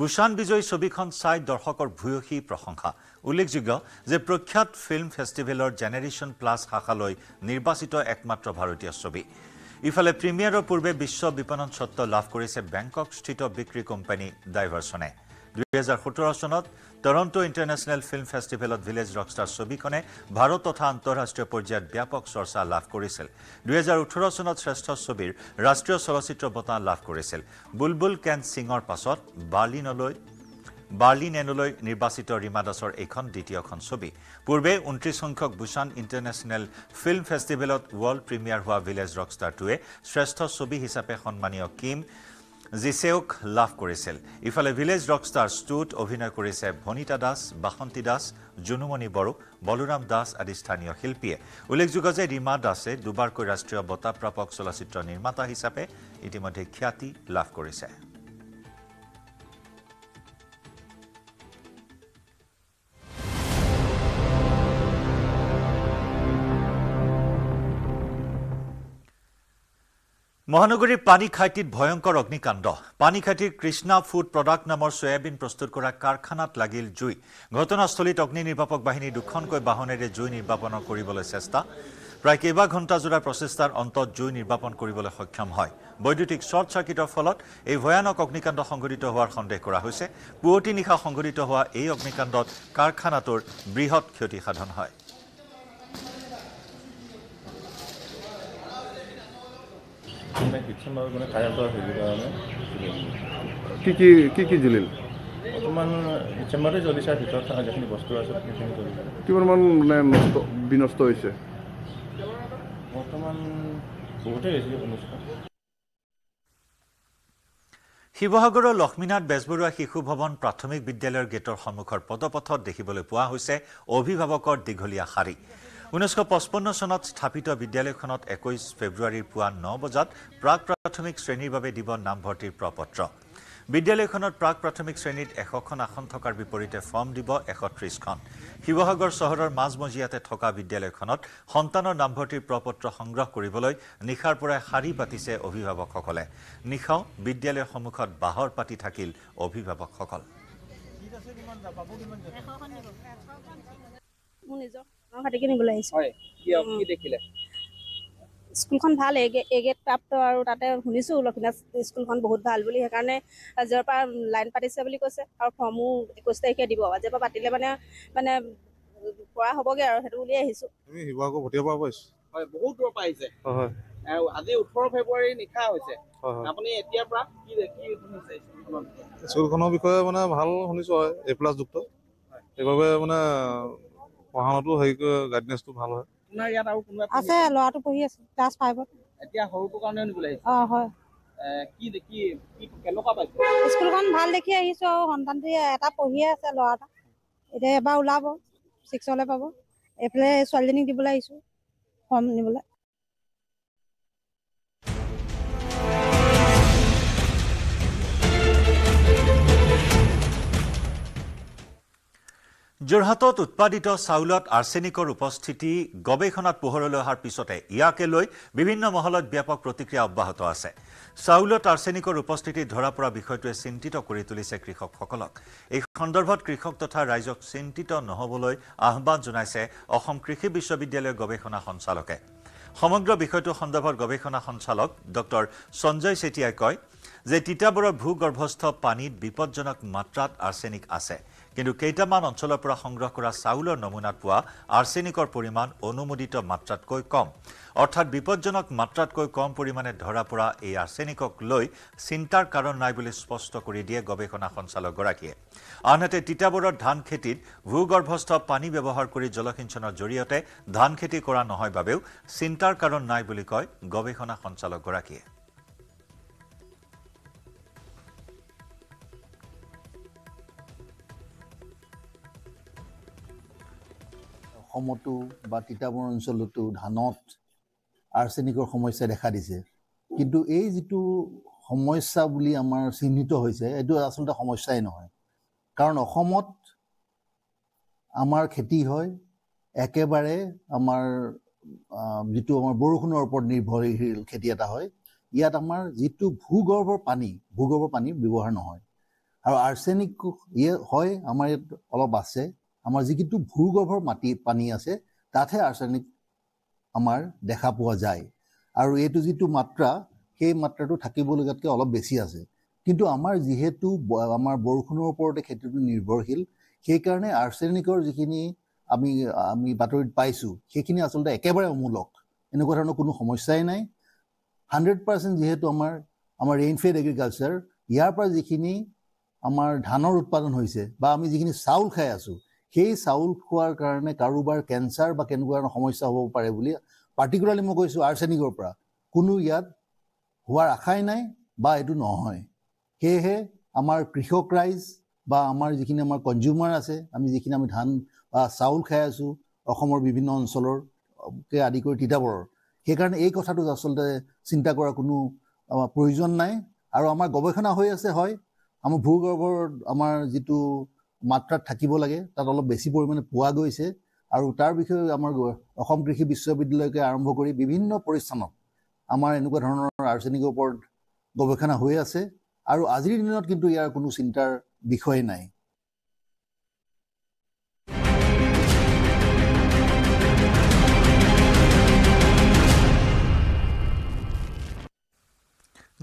বুছান বিজয়ী ছবিখন চাই দৰ্শকৰ ভূয়সী প্ৰশংসা উল্লেখযোগ্য যে প্ৰখ্যাত ফিল্ম ফেষ্টিভেলৰ জেনেৰেশ্যন প্লাছ শাখালৈ নিৰ্বাচিত একমাত্ৰ ভাৰতীয় ছবি ইফালে প্ৰিমিয়াৰৰ পূৰ্বে বিশ্ব বিপণন স্বত্ব লাভ কৰিছে বেংককস্থিত বিক্ৰী কোম্পানী ডাইভাৰছনে 2017 চনত টৰন্টো ইণ্টাৰনেশ্যনেল ফিল্ম ফেষ্টিভেলত ভিলেজ ৰকষ্টাৰ ছবিখনে ভাৰত তথা আন্তঃৰাষ্ট্ৰীয় পৰ্যায়ত ব্যাপক চৰ্চা লাভ কৰিছিল 2018 চনত শ্ৰেষ্ঠ ছবিৰ ৰাষ্ট্ৰীয় চলচ্চিত্ৰ বঁটা লাভ কৰিছিল বুলবুল কেন সিঙৰ পাছত বাৰ্লিনেললৈ নিৰ্বাচিত ৰীমা দাসৰ এইখন দ্বিতীয়খন ছবি পূৰ্বে 29 সংখ্যক বুছান ইণ্টাৰনেশ্যনেল ফিল্ম ফেষ্টিভেলত ৱৰ্ল্ড প্ৰিমিয়াৰ হোৱা ভিলেজ ৰকষ্টাৰ 2 শ্ৰেষ্ঠ ছবি হিচাপে সন্মানীয় কিম জিছেওক লাভ কৰিছিল ইফালে ভিলেজ ৰকষ্টাৰ্ছ 2ত অভিনয় কৰিছে ভনিতা দাস বাসন্তী দাস জুনুমণি বড়ো বলৰাম দাস আদি স্থানীয় শিল্পীয়ে উল্লেখযোগ্য যে ৰীমা দাসে দুবাৰকৈ ৰাষ্ট্ৰীয় বঁটা প্ৰাপক চলচ্চিত্ৰ নিৰ্মাতা হিচাপে ইতিমধ্যে খ্যাতি লাভ কৰিছে মহানগৰীৰ পানীখাইটিত ভয়ংকৰ অগ্নিকাণ্ড পানীখাইটিৰ কৃষ্ণা ফুড প্ৰডাক্ট নামৰ সয়াবিন প্ৰস্তুত কৰা কাৰখানাত লাগিল জুই ঘটনাস্থলীত অগ্নি নিৰ্বাপক বাহিনী দুখনকৈ বাহনেৰে জুই নিৰ্বাপন কৰিবলৈ চেষ্টা প্ৰায় কেইবা ঘণ্টা জোৰা প্ৰচেষ্টাৰ অন্তত জুই নিৰ্বাপন কৰিবলৈ সক্ষম হয় বৈদ্যুতিক শ্বৰ্ট চাৰ্কিটৰ ফলত এই ভয়ানক অগ্নিকাণ্ড সংঘটিত হোৱাৰ সন্দেহ কৰা হৈছে পুৱতি নিশা সংঘটিত হোৱা এই অগ্নিকাণ্ডত কাৰখানাটোৰ বৃহৎ ক্ষতি সাধন হয় কি জ্বলিল বৰ্তমান চেম্বাৰতে জ্বলিছে ভিতৰত থকা যিখিনি বস্তু আছে সেইখিনি জ্বলিছে কিমানমান মানে বিনষ্ট হৈছে বৰ্তমান বহুতেই হৈছে অনুষ্ঠান শিৱসাগৰৰ লক্ষ্মীনাথ বেজবৰুৱা শিশু ভৱন প্ৰাথমিক বিদ্যালয়ৰ গেটৰ সন্মুখৰ পদপথত দেখিবলৈ পোৱা হৈছে অভিভাৱকৰ দীঘলীয়া শাৰী 1955 চনত স্থাপিত বিদ্যালয়খনত 21 ফেব্ৰুৱাৰীৰ পুৱা 9 বজাত প্ৰাক প্ৰাথমিক শ্ৰেণীৰ বাবে দিব নামভৰ্তিৰ প্ৰপত্ৰ বিদ্যালয়খনত প্ৰাক প্ৰাথমিক শ্ৰেণীত 100খন আসন থকাৰ বিপৰীতে ফৰ্ম দিব 130খন শিৱসাগৰ চহৰৰ মাজমজিয়াতে থকা বিদ্যালয়খনত সন্তানৰ নামভৰ্তিৰ প্ৰপত্ৰ সংগ্ৰহ কৰিবলৈ নিশাৰ পৰাই শাৰী পাতিছে অভিভাৱকসকলে নিশাও বিদ্যালয়ৰ সন্মুখত বাহৰ পাতি থাকিল অভিভাৱকসকল স্কুলখন ভাল এগেট প্ৰাপ্ত আৰু তাতে শুনিছোঁ লক্ষ্মীনাথ স্কুলখন বহুত ভাল বুলি সেইকাৰণে আজিৰ পৰা লাইন পাতিছে বুলি কৈছে আৰু ফৰ্মো 21 তাৰিখে দিব আজিৰ পৰা পাতিলে মানে পৰা হ'বগৈ আৰু সেইটো উলিয়াই আহিছোঁ আমি শিৱসাগৰ ভটিয়াৰ পৰা পাইছোঁ হয় বহুত দূৰৰ পৰা আহিছে হয় আৰু আজি 18 ফেব্ৰুৱাৰী নিশা হৈছে আপুনি এতিয়াৰ পৰা কি শুনিছে স্কুলখনৰ বিষয়ে মানে ভাল শুনিছোঁ হয় A+ যুক্ত সেইবাবে মানে পঢ়াটো গাইডনেছটো ভাল হয় আপোনাৰ ইয়াত আৰু কোনোবা আছে ল'ৰাটো পঢ়ি আছে ক্লাছ 5ত এতিয়া সৰুটো কাৰণে নিবলৈ আহিছে হয় কি কেনেকুৱা পাইছে স্কুলখন ভাল দেখি আহিছোঁ আৰু সন্তানটোৱে এটা পঢ়িয়ে আছে ল'ৰাটা এতিয়া এবাৰ ওলাব 6লৈ পাব এইফালে ছোৱালীজনীক দিবলৈ আহিছোঁ ফৰ্ম নিবলৈ যোৰহাটত উৎপাদিত চাউলত আৰ্ছেনিকৰ উপস্থিতি গৱেষণাত পোহৰলৈ অহাৰ পিছতে ইয়াকে লৈ বিভিন্ন মহলত ব্যাপক প্ৰতিক্ৰিয়া অব্যাহত আছে চাউলত আৰ্ছেনিকৰ উপস্থিতি ধৰা পৰা বিষয়টোৱে চিন্তিত কৰি তুলিছে কৃষকসকলক এই সন্দৰ্ভত কৃষক তথা ৰাইজক চিন্তিত নহবলৈ আহ্বান জনাইছে অসম কৃষি বিশ্ববিদ্যালয়ৰ গৱেষণা সঞ্চালকে সমগ্ৰ বিষয়টো সন্দৰ্ভত গৱেষণা সঞ্চালক ডক্টৰ সঞ্জয় চেতিয়াই কয় যে তিতাবৰৰ ভূগৰ্ভস্থ পানীত বিপদজনক মাত্ৰাত আৰ্ছেনিক আছে কিন্তু কেইটামান অঞ্চলৰ পৰা সংগ্ৰহ কৰা চাউলৰ নমুনাত পোৱা আৰ্ছেনিকৰ পৰিমাণ অনুমোদিত মাত্ৰাতকৈ কম অৰ্থাৎ বিপদজনক মাত্ৰাতকৈ কম পৰিমাণে ধৰা পৰা এই আৰ্ছেনিকক লৈ চিন্তাৰ কাৰণ নাই বুলি স্পষ্ট কৰি দিয়ে গৱেষণা সঞ্চালকগৰাকীয়ে আনহাতে তিতাবৰৰ ধান খেতিত ভূগৰ্ভস্থ পানী ব্যৱহাৰ কৰি জলসিঞ্চনৰ জৰিয়তে ধান খেতি কৰা নহয় বাবেও চিন্তাৰ কাৰণ নাই বুলি কয় গৱেষণা সঞ্চালকগৰাকীয়ে অসমতো বা তিতাবৰ অঞ্চলতো ধানত আৰ্ছেনিকৰ সমস্যা দেখা দিছে কিন্তু এই যিটো সমস্যা বুলি আমাৰ চিহ্নিত হৈছে এইটো আচলতে সমস্যাই নহয় কাৰণ অসমত আমাৰ খেতি হয় একেবাৰে আমাৰ যিটো আমাৰ বৰষুণৰ ওপৰত নিৰ্ভৰশীল খেতি এটা হয় ইয়াত আমাৰ যিটো ভূগৰ্ভৰ পানী ব্যৱহাৰ নহয় আৰু আৰ্ছেনিক হয় আমাৰ ইয়াত অলপ আছে আমাৰ যিটো ভূগৰ্ভৰ পানী আছে তাতহে আৰ্ছেনিক আমাৰ দেখা পোৱা যায় আৰু এইটো যিটো মাত্ৰা সেই মাত্ৰাটো থাকিবলগীয়াতকৈ অলপ বেছি আছে কিন্তু আমাৰ যিহেতু আমাৰ বৰষুণৰ ওপৰতে খেতিটো নিৰ্ভৰশীল সেইকাৰণে আৰ্ছেনিকৰ যিখিনি আমি বাতৰিত পাইছোঁ সেইখিনি আচলতে একেবাৰে অমূলক এনেকুৱা ধৰণৰ কোনো সমস্যাই নাই 100% যিহেতু আমাৰ ৰেইনফেড এগ্ৰিকালচাৰ ইয়াৰ পৰা যিখিনি আমাৰ ধানৰ উৎপাদন হৈছে বা আমি যিখিনি চাউল খাই আছোঁ সেই চাউল খোৱাৰ কাৰণে কাৰোবাৰ কেঞ্চাৰ বা কেনেকুৱা ধৰণৰ সমস্যা হ'ব পাৰে বুলি পাৰ্টিকুলাৰলি মই কৈছোঁ আৰ্ছেনিকৰ পৰা কোনো ইয়াত হোৱাৰ আশাই নাই বা এইটো নহয় সেয়েহে আমাৰ কৃষক ৰাইজ বা আমাৰ যিখিনি আমাৰ কনজিউমাৰ আছে আমি যিখিনি আমি ধান বা চাউল খাই আছোঁ অসমৰ বিভিন্ন অঞ্চলৰকে আদি কৰি তিতাবৰৰ সেইকাৰণে এই কথাটো আচলতে চিন্তা কৰাৰ কোনো প্ৰয়োজন নাই আৰু আমাৰ গৱেষণা হৈ আছে হয় আমাৰ ভূগৰ্ভৰ আমাৰ যিটো মাত্ৰাত থাকিব লাগে তাত অলপ বেছি পৰিমাণে পোৱা গৈছে আৰু তাৰ বিষয়ে আমাৰ অসম কৃষি বিশ্ববিদ্যালয়কে আৰম্ভ কৰি বিভিন্ন প্ৰতিষ্ঠানত আমাৰ এনেকুৱা ধৰণৰ আৰ্ছেনিকৰ ওপৰত গৱেষণা হৈ আছে আৰু আজিৰ দিনত কিন্তু ইয়াৰ কোনো চিন্তাৰ বিষয় নাই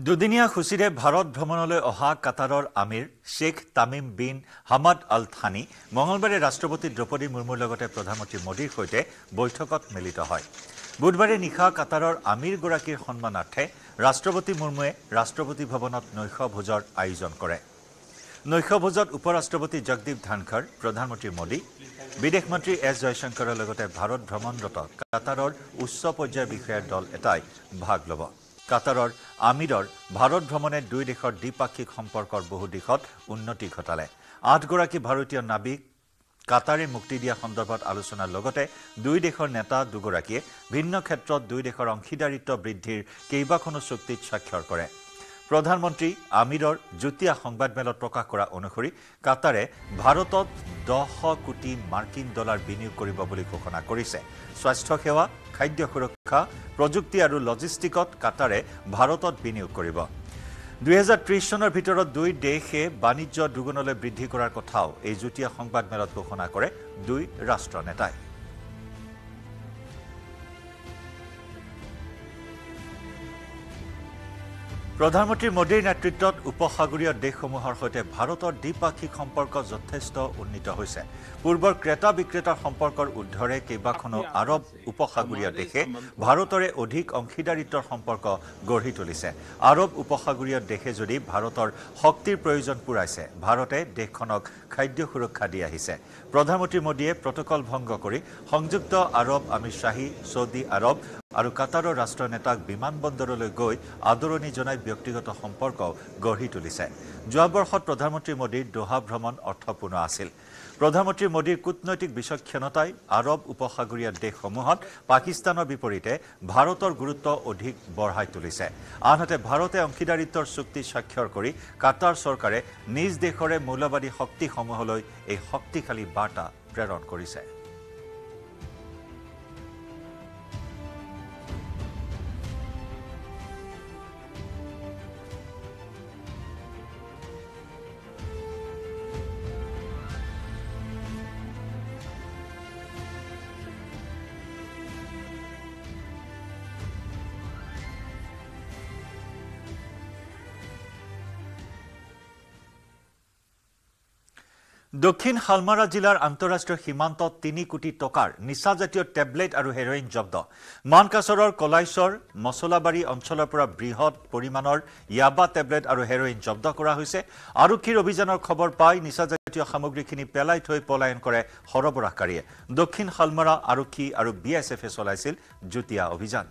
দুদিনীয়া খুচিৰে ভাৰত ভ্ৰমণলৈ অহা কাটাৰৰ Amir Sheikh Tamim bin Hamad Al Thani মঙলবাৰে ৰাষ্ট্ৰপতি দ্ৰৌপদী মুৰ্মুৰ লগতে প্ৰধানমন্ত্ৰী মোদীৰ সৈতে বৈঠকত মিলিত হয় বুধবাৰে নিশা কাটাৰৰ আমিৰগৰাকীৰ সন্মানাৰ্থে ৰাষ্ট্ৰপতি মুৰ্মুৱে ৰাষ্ট্ৰপতি ভৱনত নৈশ ভোজৰ আয়োজন কৰে নৈশভোজত উপৰাষ্ট্ৰপতি জগদীপ ধনখৰ, প্ৰধানমন্ত্ৰী মোদী, বিদেশ মন্ত্ৰী এছ জয়শংকৰৰ লগতে ভাৰত ভ্ৰমণৰত কাটাৰৰ উচ্চ পৰ্যায়ৰ বিষয়াৰ দল এটাই ভাগ ল'ব। কাটাৰৰ আমিৰৰ ভাৰত ভ্ৰমণে দুই দেশৰ দ্বিপাক্ষিক সম্পৰ্কৰ বহু দিশত উন্নতি ঘটালে। 8 গৰাকী ভাৰতীয় নাবিক কাটাৰে মুক্তি দিয়া সন্দৰ্ভত আলোচনাৰ লগতে দুই দেশৰ নেতা দুগৰাকীয়ে ভিন্ন ক্ষেত্ৰত দুই দেশৰ অংশীদাৰিত্ব বৃদ্ধিৰ কেইবাখনো চুক্তিত স্বাক্ষৰ কৰে। প্ৰধানমন্ত্ৰী আমিৰৰ যুটীয়া সংবাদমেলত প্ৰকাশ কৰা অনুসৰি কাটাৰে ভাৰতত 10 কোটি মাৰ্কিন ডলাৰ বিনিয়োগ কৰিব বুলি ঘোষণা কৰিছে। স্বাস্থ্য সেৱা, খাদ্য সুৰক্ষা, প্ৰযুক্তি আৰু লজিষ্টিকত কাটাৰে ভাৰতত বিনিয়োগ কৰিব। 2030 চনৰ ভিতৰত দুই দেশে বাণিজ্য দুগুণলৈ বৃদ্ধি কৰাৰ কথাও এই যুটীয়া সংবাদমেলত ঘোষণা কৰে দুই ৰাষ্ট্ৰ নেতাই। প্ৰধানমন্ত্ৰী মোদীৰ নেতৃত্বত উপসাগৰীয় দেশসমূহৰ সৈতে ভাৰতৰ দ্বিপাক্ষিক সম্পৰ্ক যথেষ্ট উন্নীত হৈছে। পূৰ্বৰ ক্ৰেতা বিক্ৰেতাৰ সম্পৰ্কৰ ঊৰ্ধৰে কেইবাখনো আৰৱ উপসাগৰীয় দেশে ভাৰতৰে অধিক অংশীদাৰিত্বৰ সম্পৰ্ক গঢ়ি তুলিছে। আৰৱ উপসাগৰীয় দেশে যদি ভাৰতৰ শক্তিৰ প্ৰয়োজন পূৰাইছে, ভাৰতে দেশখনক খাদ্য সুৰক্ষা দি আহিছে। প্ৰধানমন্ত্ৰী মোদীয়ে প্ৰটকল ভংগ কৰি সংযুক্ত আৰৱ আমিৰশ্বাহী, ছৌদি আৰৱ আৰু কাটাৰৰ ৰাষ্ট্ৰ নেতাক বিমানবন্দৰলৈ গৈ আদৰণি জনাই ব্যক্তিগত সম্পৰ্ক গঢ়ি তুলিছে। যোৱা বৰ্ষত প্ৰধানমন্ত্ৰী মোদীৰ দোহা ভ্ৰমণ অৰ্থপূৰ্ণ আছিল। প্ৰধানমন্ত্ৰী মোদীৰ কূটনৈতিক বিচক্ষণতাই আৰৱ উপসাগৰীয় দেশসমূহত পাকিস্তানৰ বিপৰীতে ভাৰতৰ গুৰুত্ব অধিক বঢ়াই তুলিছে। আনহাতে ভাৰতে অংশীদাৰিত্বৰ চুক্তি স্বাক্ষৰ কৰি কাটাৰ চৰকাৰে নিজ দেশৰে মৌলবাদী শক্তিসমূহলৈ এই শক্তিশালী বাৰ্তা প্ৰেৰণ কৰিছে। দক্ষিণ হালমাৰা জিলাৰ আন্তঃৰাষ্ট্ৰীয় সীমান্তত 3 কোটি টকাৰ নিচাজাতীয় টেবলেট আৰু হেৰইন জব্দ। মানকাছৰৰ কলাইছৰ মছলাবাৰী অঞ্চলৰ পৰা বৃহৎ পৰিমাণৰ ইয়াবা টেবলেট আৰু হেৰইন জব্দ কৰা হৈছে। আৰক্ষীৰ অভিযানৰ খবৰ পাই নিচাজাতীয় সামগ্ৰীখিনি পেলাই থৈ পলায়ন কৰে সৰবৰাহকাৰীয়ে। দক্ষিণ হালমাৰা আৰক্ষী আৰু BSFে চলাইছিল যুটীয়া অভিযান।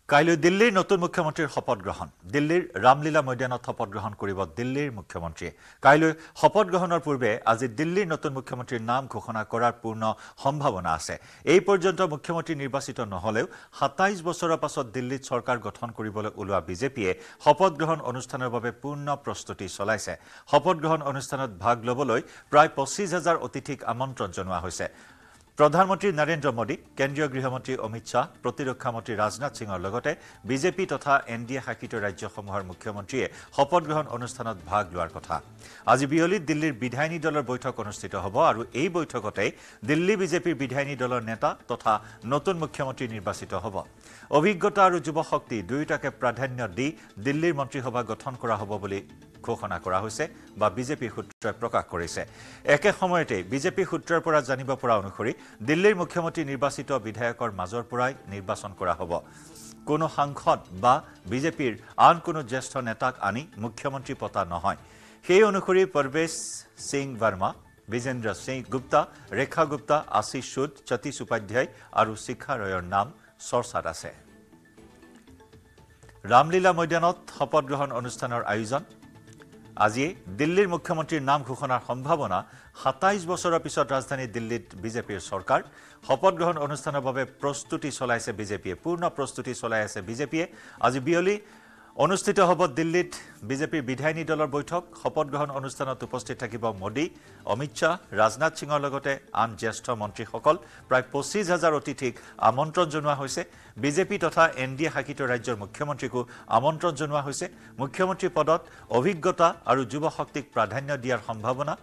কাইলৈ দিল্লীৰ নতুন মুখ্যমন্ত্ৰীৰ শপত গ্ৰহণ। দিল্লীৰ ৰামলীলা ময়দানত শপত গ্ৰহণ কৰিব দিল্লীৰ মুখ্যমন্ত্ৰীয়ে। কাইলৈ শপত গ্ৰহণৰ পূৰ্বে আজি দিল্লীৰ নতুন মুখ্যমন্ত্ৰীৰ নাম ঘোষণা কৰাৰ পূৰ্ণ সম্ভাৱনা আছে। এই পৰ্যন্ত মুখ্যমন্ত্ৰী নিৰ্বাচিত নহলেও 27 বছৰৰ পাছত দিল্লীত চৰকাৰ গঠন কৰিবলৈ ওলোৱা বিজেপিয়ে শপত গ্ৰহণ অনুষ্ঠানৰ বাবে পূৰ্ণ প্ৰস্তুতি চলাইছে। শপত গ্ৰহণ অনুষ্ঠানত ভাগ ল'বলৈ প্ৰায় 25,000 অতিথিক আমন্ত্ৰণ জনোৱা হৈছে। প্ৰধানমন্ত্ৰী নৰেন্দ্ৰ মোদী, কেন্দ্ৰীয় গৃহমন্ত্ৰী অমিত শ্বাহ, প্ৰতিৰক্ষা মন্ত্ৰী ৰাজনাথ সিঙৰ লগতে বিজেপি তথা NDA শাসিত ৰাজ্যসমূহৰ মুখ্যমন্ত্ৰীয়ে শপত গ্ৰহণ অনুষ্ঠানত ভাগ লোৱাৰ কথা। আজি বিয়লিত দিল্লীৰ বিধায়িনী দলৰ বৈঠক অনুষ্ঠিত হ'ব আৰু এই বৈঠকতে দিল্লী বিজেপিৰ বিধায়িনী দলৰ নেতা তথা নতুন মুখ্যমন্ত্ৰী নিৰ্বাচিত হ'ব। অভিজ্ঞতা আৰু যুৱশক্তি দুয়োটাকে প্ৰাধান্য দি দিল্লীৰ মন্ত্ৰীসভা গঠন কৰা হ'ব বুলি ঘোষণা কৰা হৈছে বা বিজেপি সূত্ৰই প্ৰকাশ কৰিছে। একে সময়তে বিজেপি সূত্ৰৰ পৰা জানিব পৰা অনুসৰি দিল্লীৰ মুখ্যমন্ত্ৰী নিৰ্বাচিত বিধায়কৰ মাজৰ পৰাই নিৰ্বাচন কৰা হ'ব। কোনো সাংসদ বা বিজেপিৰ আন কোনো জ্যেষ্ঠ নেতাক আনি মুখ্যমন্ত্ৰী পতা নহয়। সেই অনুসৰি পৰৱেশ সিং বৰ্মা, বিজেন্দ্ৰ সিং গুপ্তা, ৰেখা গুপ্তা, আশিষ সুদ, সতীশ উপাধ্যায় আৰু শিখা ৰয়ৰ নাম চৰ্চাত আছে। ৰামলীলা ময়দানত শপত গ্ৰহণ অনুষ্ঠানৰ আয়োজন। আজি দিল্লীৰ মুখ্যমন্ত্ৰীৰ নাম ঘোষণাৰ সম্ভাৱনা। 27 বছৰৰ পিছত ৰাজধানী দিল্লীত বিজেপিৰ চৰকাৰ। শপত গ্ৰহণ অনুষ্ঠানৰ বাবে প্ৰস্তুতি চলাইছে বিজেপিয়ে, পূৰ্ণ প্ৰস্তুতি চলাই আছে বিজেপিয়ে। আজি বিয়লি অনুষ্ঠিত হ'ব দিল্লীত বিজেপিৰ বিধায়িনী দলৰ বৈঠক। শপত গ্ৰহণ অনুষ্ঠানত উপস্থিত থাকিব মোদী, অমিত শ্বাহ, ৰাজনাথ সিঙৰ লগতে আন জ্যেষ্ঠ মন্ত্ৰীসকল। প্ৰায় 25,000 অতিথিক আমন্ত্ৰণ জনোৱা হৈছে। বিজেপি তথা NDA শাসিত ৰাজ্যৰ মুখ্যমন্ত্ৰীকো আমন্ত্ৰণ জনোৱা হৈছে। মুখ্যমন্ত্ৰী পদত অভিজ্ঞতা আৰু যুৱশক্তিক প্ৰাধান্য দিয়াৰ সম্ভাৱনা।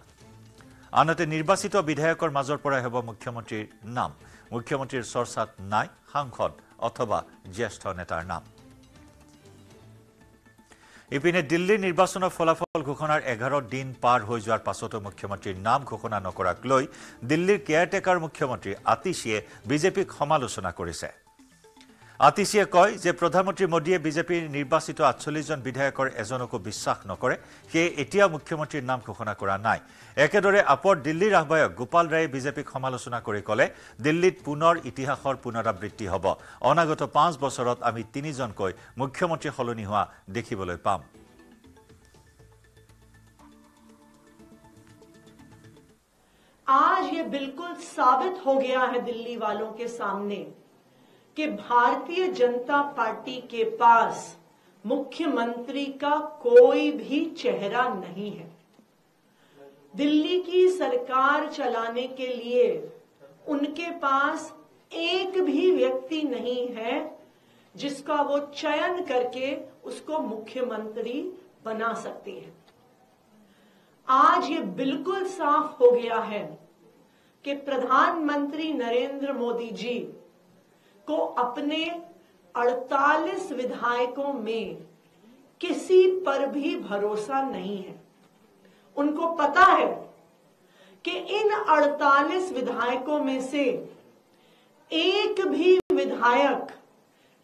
আনহাতে নিৰ্বাচিত বিধায়কৰ মাজৰ পৰাই হ'ব মুখ্যমন্ত্ৰীৰ নাম। মুখ্যমন্ত্ৰীৰ চৰ্চাত নাই সাংসদ অথবা জ্যেষ্ঠ নেতাৰ নাম। ইপিনে দিল্লীৰ নিৰ্বাচনৰ ফলাফল ঘোষণাৰ 11 দিন পাৰ হৈ যোৱাৰ পাছতো মুখ্যমন্ত্ৰীৰ নাম ঘোষণা নকৰাক লৈ দিল্লীৰ কেয়াৰটেকাৰ মুখ্যমন্ত্ৰী আতিশীয়ে বিজেপিক সমালোচনা কৰিছে। আতিশীয়ে কয় যে প্ৰধানমন্ত্ৰী মোদীয়ে বিজেপিৰ নিৰ্বাচিত 48 জন বিধায়কৰ এজনকো বিশ্বাস নকৰে, সেয়ে এতিয়া মুখ্যমন্ত্ৰীৰ নাম ঘোষণা কৰা নাই। একেদৰে আপৰ দিল্লীৰ আহ্বায়ক গোপাল ৰায়ে বিজেপিক সমালোচনা কৰি ক'লে, দিল্লীত পুনৰ ইতিহাসৰ পুনৰাবৃত্তি হ'ব। অনাগত 5 বছৰত আমি 3 জনকৈ মুখ্যমন্ত্ৰী সলনি হোৱা দেখিবলৈ পাম। आज ये बिल्कुल साबित हो गया है दिल्ली वालों के सामने कि भारतीय जनता पार्टी के पास मुख्यमंत्री का कोई भी चेहरा नहीं है। दिल्ली की सरकार चलाने के लिए उनके पास एक भी व्यक्ति नहीं है जिसका वो चयन करके उसको मुख्यमंत्री बना सकते हैं। आज ये बिल्कुल साफ हो गया है कि प्रधानमंत्री नरेंद्र मोदी जी को अपने 48 विधायकों में किसी पर भी भरोसा नहीं है। उनको पता है कि इन 48 विधायकों में से एक भी विधायक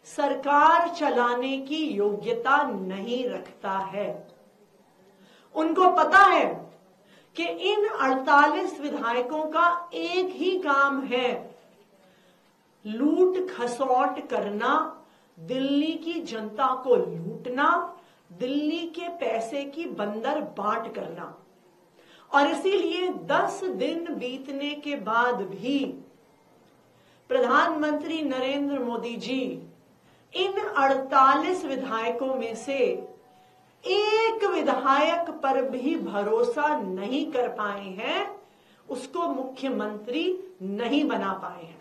सरकार चलाने की योग्यता नहीं रखता है। उनको पता है कि इन 48 विधायकों का एक ही काम है, लूट खसौट करना, दिल्ली की जनता को लूटना, दिल्ली के पैसे की बंदर बांट करना। और इसीलिए 10 दिन बीतने के बाद भी प्रधानमंत्री नरेंद्र मोदी जी इन 48 विधायकों में से एक विधायक पर भी भरोसा नहीं कर पाए हैं, उसको मुख्यमंत्री नहीं बना पाए हैं।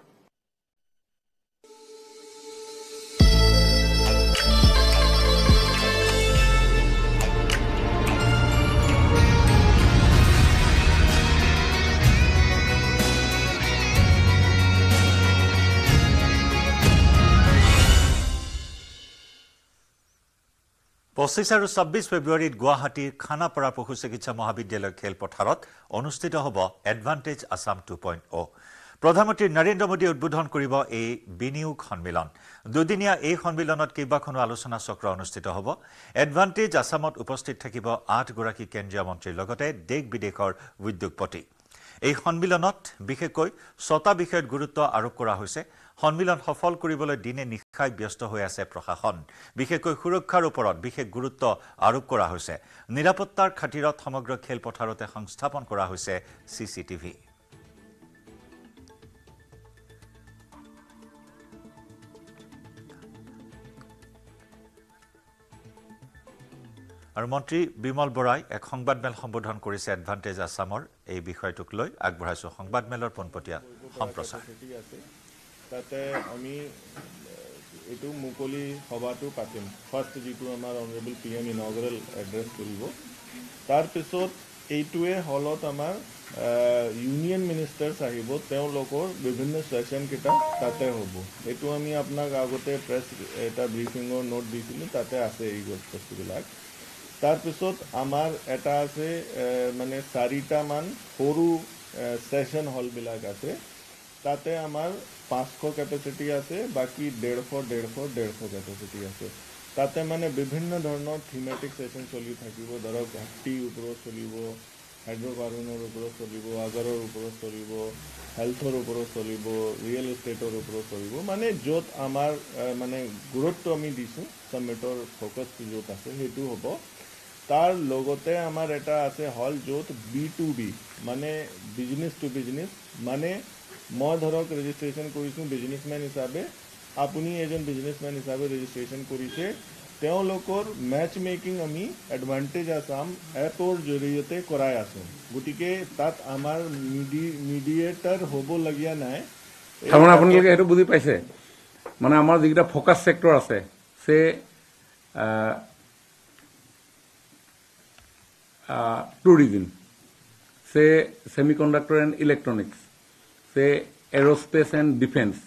পঁচিছ আৰু 26 ফেব্ৰুৱাৰীত গুৱাহাটীৰ খানাপাৰা পশু চিকিৎসা মহাবিদ্যালয় খেলপথাৰত অনুষ্ঠিত হ'ব এডভান্টেজ আছাম 2.0। প্ৰধানমন্ত্ৰী নৰেন্দ্ৰ মোদীয়ে উদ্বোধন কৰিব এই বিনিয়োগ সন্মিলন। দুদিনীয়া এই সন্মিলনত কেইবাখনো আলোচনা চক্ৰ অনুষ্ঠিত হ'ব। এডভান্টেজ আছামত উপস্থিত থাকিব 8 গৰাকী কেন্দ্ৰীয় মন্ত্ৰীৰ লগতে দেশ বিদেশৰ উদ্যোগপতি। এই সন্মিলনত বিশেষকৈ 6টা বিষয়ত গুৰুত্ব আৰোপ কৰা হৈছে। সন্মিলন সফল কৰিবলৈ দিনে নিশাই ব্যস্ত হৈ আছে প্ৰশাসন। বিশেষকৈ সুৰক্ষাৰ ওপৰত বিশেষ গুৰুত্ব আৰোপ কৰা হৈছে। নিৰাপত্তাৰ খাতিৰত সমগ্ৰ খেলপথাৰতে সংস্থাপন কৰা হৈছে CCTV। আৰু মন্ত্ৰী বিমল বৰাই এক সংবাদমেল সম্বোধন কৰিছে এডভান্টেজ আছামৰ এই বিষয়টোক লৈ। আগবঢ়াইছো সংবাদমেলৰ পোনপটীয়া সম্প্ৰচাৰ। তাতে আমি এইটো মুকলি সভাটো পাতিম। ফাৰ্ষ্ট যিটো আমাৰ অনাৰেবল PM ইনগ্ৰেল এড্ৰেছ কৰিব, তাৰপিছত এইটোৱে হলত আমাৰ ইউনিয়ন মিনিষ্টাৰ্ছ আহিব, তেওঁলোকৰ বিভিন্ন ছেশ্যনকেইটা তাতে হ'ব। এইটো আমি আপোনাক আগতে প্ৰেছ এটা ব্ৰিফিঙৰ নোট দিছিলোঁ, তাতে আছে এই বস্তুবিলাক। তাৰপিছত আমাৰ এটা আছে মানে 4টামান সৰু ছেশ্যন হলবিলাক আছে, তাতে আমাৰ 500 কেপাচিটি আছে, বাকী 150 কেপাচিটি আছে। তাতে মানে বিভিন্ন ধৰণৰ থিমেটিক ছেশ্যন চলি থাকিব। ধৰক হাতীৰ ওপৰত চলিব, হাইড্ৰ'কাৰ্বনৰ ওপৰত চলিব, আগাৰৰ ওপৰত চলিব, হেল্থৰ ওপৰত চলিব, ৰিয়েল এষ্টেটৰ ওপৰত চলিব। মানে য'ত আমাৰ মানে গুৰুত্ব আমি দিছোঁ, ছামিটৰ ফ'কাছ য'ত আছে সেইটো হ'ব। তাৰ লগতে আমাৰ এটা আছে হল য'ত B2B মানে বিজনেছ টু বিজনেছ, মানে মই ধৰক ৰেজিষ্ট্ৰেশ্যন কৰিছোঁ বিজনেছমেন হিচাপে, আপুনি এজন বিজনেছমেন হিচাপে ৰেজিষ্ট্ৰেশ্যন কৰিছে, তেওঁলোকৰ মেচ মেকিং আমি এডভান্টেজ আছাম এপৰ জৰিয়তে কৰাই আছোঁ। গতিকে তাত আমাৰ মিডিয়েটাৰ হ'বলগীয়া নাই। তাৰমানে আপোনালোকে এইটো বুজি পাইছে, মানে আমাৰ যিকেইটা ফ'কাছ ছেক্টৰ আছে, সে tourism, say semiconductor and electronics, say aerospace and defense,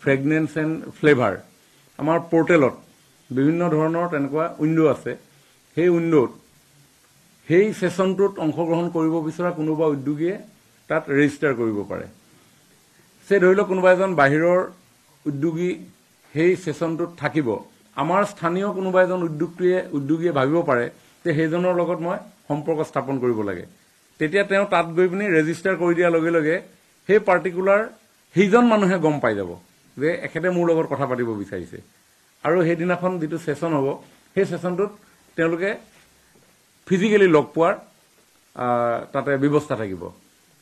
fragrance and flavor. আমাৰ পোৰ্টেলত বিভিন্ন ধৰণৰ তেনেকুৱা উইণ্ডো আছে। সেই উইণ্ড'ত সেই ছেশ্যনটোত অংশগ্ৰহণ কৰিব বিচৰা কোনোবা উদ্যোগীয়ে তাত ৰেজিষ্টাৰ কৰিব পাৰে। ধৰি লওক কোনোবা এজন বাহিৰৰ উদ্যোগী সেই ছেশ্যনটোত থাকিব, আমাৰ স্থানীয় কোনোবা এজন উদ্যোগীয়ে ভাবিব পাৰে যে সেইজনৰ লগত মই সম্পৰ্ক স্থাপন কৰিব লাগে। তেতিয়া তেওঁ তাত গৈ পিনি ৰেজিষ্টাৰ কৰি দিয়াৰ লগে লগে সেই পাৰ্টিকুলাৰ সেইজন মানুহে গম পাই যাব যে এখেতে মোৰ লগত কথা পাতিব বিচাৰিছে, আৰু সেইদিনাখন যিটো ছেশ্যন হ'ব সেই ছেশ্যনটোত তেওঁলোকে ফিজিকেলি লগ পোৱাৰ তাতে ব্যৱস্থা থাকিব।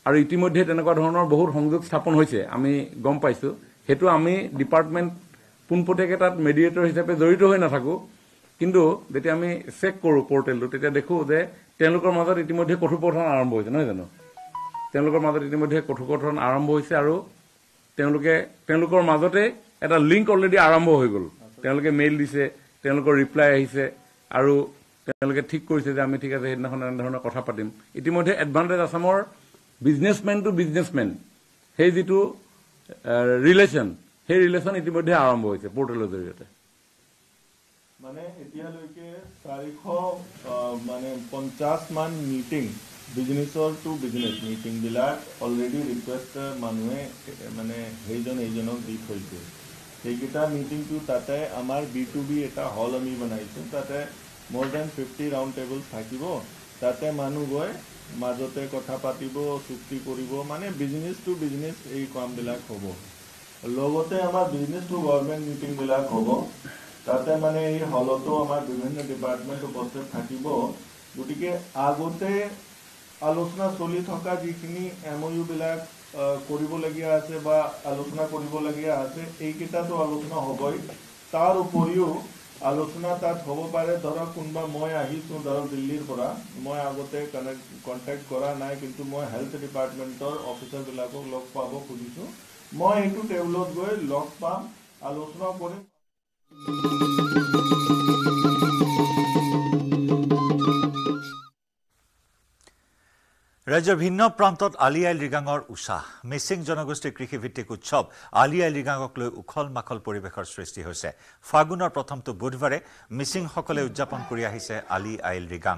আৰু ইতিমধ্যে তেনেকুৱা ধৰণৰ বহুত সংযোগ স্থাপন হৈছে, আমি গম পাইছোঁ। সেইটো আমি ডিপাৰ্টমেণ্ট পোনপটীয়াকৈ তাত মেডিয়েটৰ হিচাপে জড়িত হৈ নাথাকোঁ, কিন্তু যেতিয়া আমি চেক কৰোঁ পৰ্টেলটো তেতিয়া দেখোঁ যে তেওঁলোকৰ মাজত ইতিমধ্যে কথোপকথন আৰম্ভ হৈছে, নহয় জানো? তেওঁলোকৰ মাজত ইতিমধ্যে কথোপকথন আৰম্ভ হৈছে আৰু তেওঁলোকৰ মাজতে এটা লিংক অলৰেডি আৰম্ভ হৈ গ'ল। তেওঁলোকে মেইল দিছে, তেওঁলোকৰ ৰিপ্লাই আহিছে আৰু তেওঁলোকে ঠিক কৰিছে যে আমি ঠিক আছে সেইদিনাখন এনেধৰণৰ কথা পাতিম। ইতিমধ্যে এডভান্টেজ আছামৰ বিজনেছমেন টু বিজনেছমেন সেই যিটো ৰিলেশ্যন, সেই ৰিলেশ্যন ইতিমধ্যে আৰম্ভ হৈছে পৰ্টেলৰ জৰিয়তে। মানে এতিয়ালৈকে 450 মান মিটিং বিজনেছৰ টু বিজনেছ মিটিংবিলাক অলৰেডি ৰিকুৱেষ্ট মানুহে মানে সেইজনক দি থৈছে। সেইকেইটা মিটিংটো তাতে আমাৰ B2B এটা হল আমি বনাইছোঁ, তাতে more than 50 ৰাউণ্ড টেবল থাকিব। তাতে মানুহ গৈ মাজতে কথা পাতিব, চুক্তি কৰিব, মানে বিজনেছ টু বিজনেছ এই কামবিলাক হ'ব। লগতে আমাৰ বিজনেছ টু গভৰ্ণমেণ্ট মিটিংবিলাক হ'ব। তাতে মানে এই হলতো আমাৰ বিভিন্ন ডিপাৰ্টমেণ্ট উপস্থিত থাকিব। গতিকে আগতে আলোচনা চলি থকা যিখিনি MOU বিলাক কৰিবলগীয়া আছে বা আলোচনা কৰিবলগীয়া আছে এইকেইটাতো আলোচনা হ'বই। তাৰ উপৰিও আলোচনা তাত হ'ব পাৰে, ধৰক কোনোবা মই আহিছোঁ ধৰক দিল্লীৰ পৰা, মই আগতে কণ্টেক্ট কৰা নাই, কিন্তু মই হেল্থ ডিপাৰ্টমেণ্টৰ অফিচাৰবিলাকক লগ পাব খুজিছোঁ। মই এইটো টেবুলত গৈ লগ পাম, আলোচনা কৰিম। ৰাজ্যৰ ভিন্ন প্ৰান্তত আলি আই লৃগাঙৰ উৎসাহ। মিচিং জনগোষ্ঠীৰ কৃষিভিত্তিক উৎসৱ আলি আই লৃগাঙক লৈ উখল মাখল পৰিৱেশৰ সৃষ্টি হৈছে। ফাগুনৰ প্ৰথমটো বুধবাৰে মিচিংসকলে উদযাপন কৰি আহিছে আলি আই লৃগাং।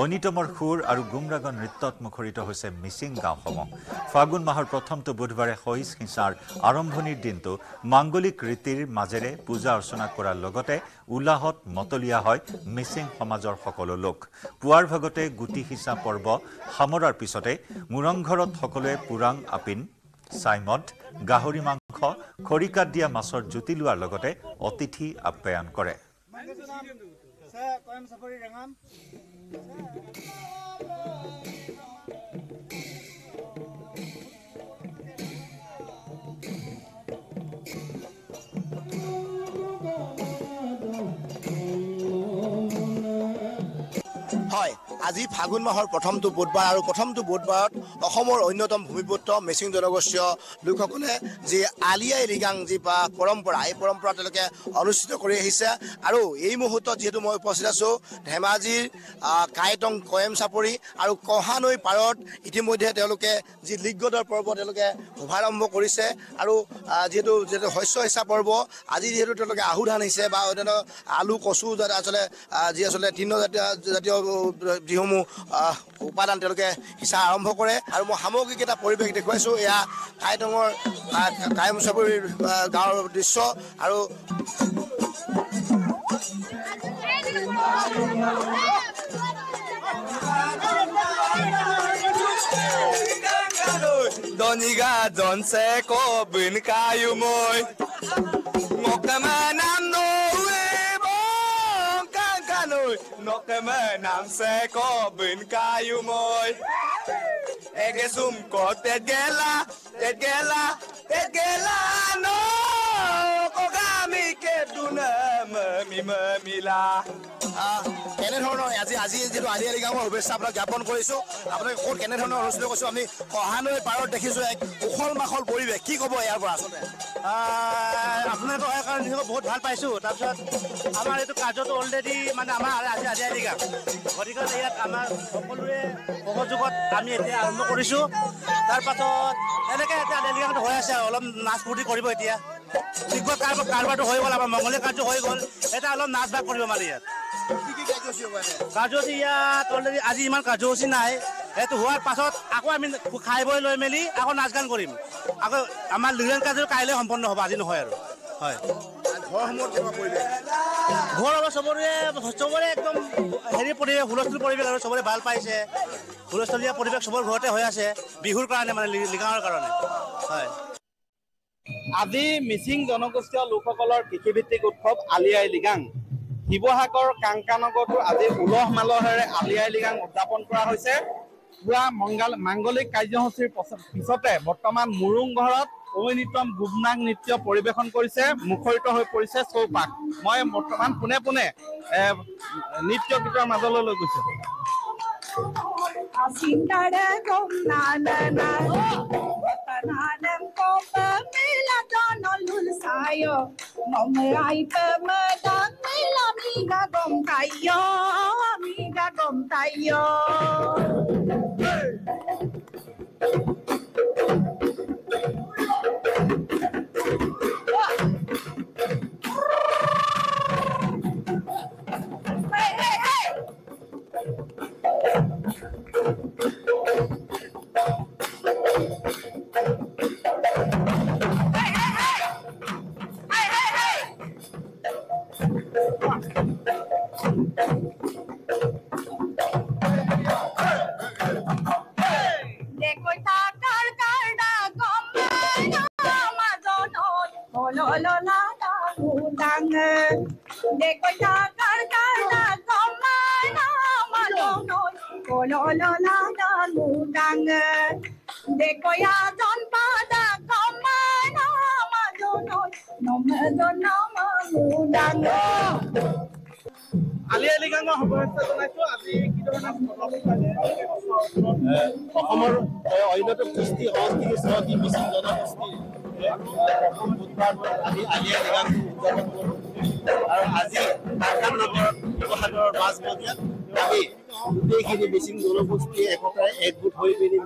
ঐনিতমৰ সুৰ আৰু গুমৰাগৰ নৃত্যত মুখৰিত হৈছে মিচিং গাঁওসমূহ। ফাগুন মাহৰ প্ৰথমটো বুধবাৰে শইচ সিঁচাৰ আৰম্ভণিৰ দিনটো মাংগলিক ৰীতিৰ মাজেৰে পূজা অৰ্চনা কৰাৰ লগতে উলাহত মতলীয়া হয় মিচিং সমাজৰ সকলো লোক। পুৱাৰ ভাগতে গুটি সিঁচা পৰ্ব সামৰাৰ পিছতে মুৰংঘৰত সকলোৱে পুৰাং আপিন, চাইমদ, গাহৰি মাংস, খৰিকাত দিয়া মাছৰ জুতি লোৱাৰ লগতে অতিথি আপ্যায়ন কৰে। হয়, আজি ফাগুন মাহৰ প্ৰথমটো বুধবাৰ আৰু প্ৰথমটো বুধবাৰত অসমৰ অন্যতম ভূমিপুত্ৰ মিচিং জনগোষ্ঠীয় লোকসকলে যি আলি আই লৃগাং যি পৰম্পৰা, এই পৰম্পৰা তেওঁলোকে অনুষ্ঠিত কৰি আহিছে। আৰু এই মুহূৰ্তত যিহেতু মই উপস্থিত আছোঁ ধেমাজিৰ কাইটং কয়েম চাপৰি আৰু কহানৈ পাৰত, ইতিমধ্যে তেওঁলোকে যি লিগগদৰ পৰ্ব তেওঁলোকে শুভাৰম্ভ কৰিছে। আৰু যিহেতু শস্য সিঁচা পৰ্ব, আজি যিহেতু তেওঁলোকে আহু ধান সিঁচে বা অন্যান্য আলু কচু যি আচলতে তৃণজাতীয় যিসমূহ উপাদান তেওঁলোকে সিঁচা আৰম্ভ কৰে। আৰু মই সামগ্ৰিক এটা পৰিৱেশ দেখুৱাইছোঁ, এয়া কাইটঙৰ কায়ম চাপৰিৰ গাঁৱৰ দৃশ্য। আৰু Doniga donse ko bin kayu moy ngokama nam no we bon kan kanoi ngokama nam se ko bin kayu moy ege sum ko tegela no kogami ke dunam mimila কেনেধৰণৰ আজি যিটো আলি আই লৃগাঙৰ শুভেচ্ছা আপোনাক জ্ঞাপন কৰিছোঁ। আপোনাক ক'ত কেনেধৰণৰ অনুষ্ঠিত কৰিছোঁ, আমি কহানৈ পাৰত দেখিছোঁ এক উখল মাখল পৰিৱেশ, কি ক'ব ইয়াৰ পৰা? আচলতে আপোনাৰতো হয় কাৰণ নিজকে বহুত ভাল পাইছোঁ। তাৰপিছত আমাৰ এইটো কাৰ্যটো অলৰেডি মানে আমাৰ আজি আলি আই লৃগাং, গতিকে ইয়াত আমাৰ সকলোৰে সহযোগত আমি এতিয়া আৰম্ভ কৰিছোঁ। তাৰপাছত এনেকৈ এতিয়া আলি আই লৃগাংটো হৈ আছে, অলপ নাচ ফূৰ্তি কৰিব। এতিয়া কাৰবাৰটো হৈ গ'ল, আমাৰ মংগলীয় কাৰ্য হৈ গ'ল, এতিয়া অলপ নাচ বাগ কৰিব মানে ইয়াত। কাৰ্যসূচী ইয়াত অলৰেডি আজি ইমান কাৰ্যসূচী নাই সেইটো হোৱাৰ পাছত আকৌ আমি খাই বৈ লৈ মেলি আকৌ নাচ গান কৰিম আকৌ আমাৰ লিগেল কাৰ্য কাইলৈ সম্পন্ন হ'ব আজি নহয় আৰু হয় ঘৰ হ'ব চবৰে একদম হেৰি পৰিৱেশ হুলস্থুল পৰিৱেশ আৰু চবৰে ভাল পাইছে হুলস্থুলীয়া পৰিৱেশ চবৰ ঘৰতে হৈ আছে বিহুৰ কাৰণে মানে লিগাঙৰ কাৰণে হয় আজি মিচিং জনগোষ্ঠীয় লোকসকলৰ কৃষিভিত্তিক উৎসৱ আলি আই লিগাং শিৱসাগৰ কাংকানগৰতো আজি উলহ মালহেৰে আলি আই লিগাং উদযাপন কৰা হৈছে পুৰা মাংগলিক কাৰ্যসূচীৰ পিছতে বৰ্তমান মুৰুং ঘৰত ঐনিতম গুমনাং নৃত্য পৰিৱেশন কৰিছে মুখৰিত হৈ পৰিছে চৌপাশ মই বৰ্তমান পোনে পোনে নৃত্য গীতৰ মাজলৈ লৈ গৈছো অসমৰ অন্যতম কৃষ্টি সংস্কৃতি চহকী মিচিং জনগোষ্ঠী প্ৰথম বুধবাৰ আমি আলি আই লিগাং উদযাপন কৰোঁ আৰু আজি কাংকানগৰ শিৱসাগৰৰ মাজমজিয়াত আমি গোটেইখিনি মিচিং জনগোষ্ঠীয়ে একতাৰে একগোট হৈ পিনি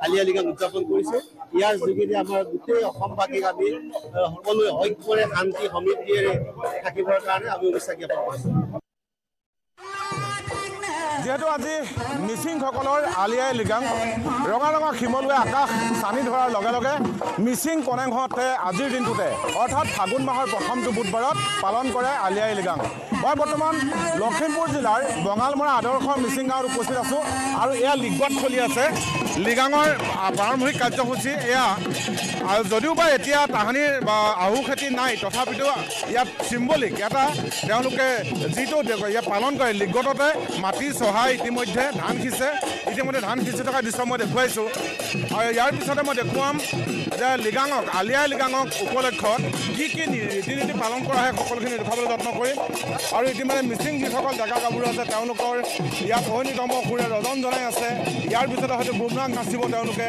আলি আই লিগাং উদযাপন কৰিছে ইয়াৰ যোগেদি আমাৰ গোটেই অসমবাসীক আমি সকলোৱে ঐক্যৰে শান্তি সমৃদ্ধিৰে থাকিবৰ কাৰণে আমি উৎসাহ জ্ঞাপন কৰিছোঁ যিহেতু আজি মিচিংসকলৰ আলি আই লিগাং ৰঙা ৰঙা শিমলুৱে আকাশ চানি ধৰাৰ লগে লগে মিচিং কনেংহঁতে আজিৰ দিনটোতে অৰ্থাৎ ফাগুন মাহৰ প্ৰথমটো বুধবাৰত পালন কৰে আলি আই লিগাং মই বৰ্তমান লখিমপুৰ জিলাৰ বঙালমৰা আদৰ্শ মিচিং গাঁৱত উপস্থিত আছোঁ আৰু এয়া লিগত চলি আছে লিগাঙৰ প্ৰাৰম্ভিক কাৰ্যসূচী এয়া আৰু যদিও বা এতিয়া তাহানিৰ আহু খেতি নাই তথাপিতো ইয়াত চিম্বলিক এটা তেওঁলোকে যিটো ইয়াত পালন কৰে লিগততে মাটি চহাই ইতিমধ্যে ধান সিঁচি থকা দৃশ্য মই দেখুৱাইছোঁ আৰু ইয়াৰ পিছতে মই দেখুৱাম যে লিগাঙক আলি আই লিগাঙক উপলক্ষত কি কি ৰীতি নীতি পালন কৰা হয় সকলোখিনি দেখুৱাবলৈ যত্ন কৰিম আৰু ইতিমধ্যে মিচিং যিসকল ডেকা গাভৰু আছে তেওঁলোকৰ ইয়াত ঐনিতম সুৰে ৰজন জনাই আছে ইয়াৰ পিছতে হয়তো বুমৰাং নাচিব তেওঁলোকে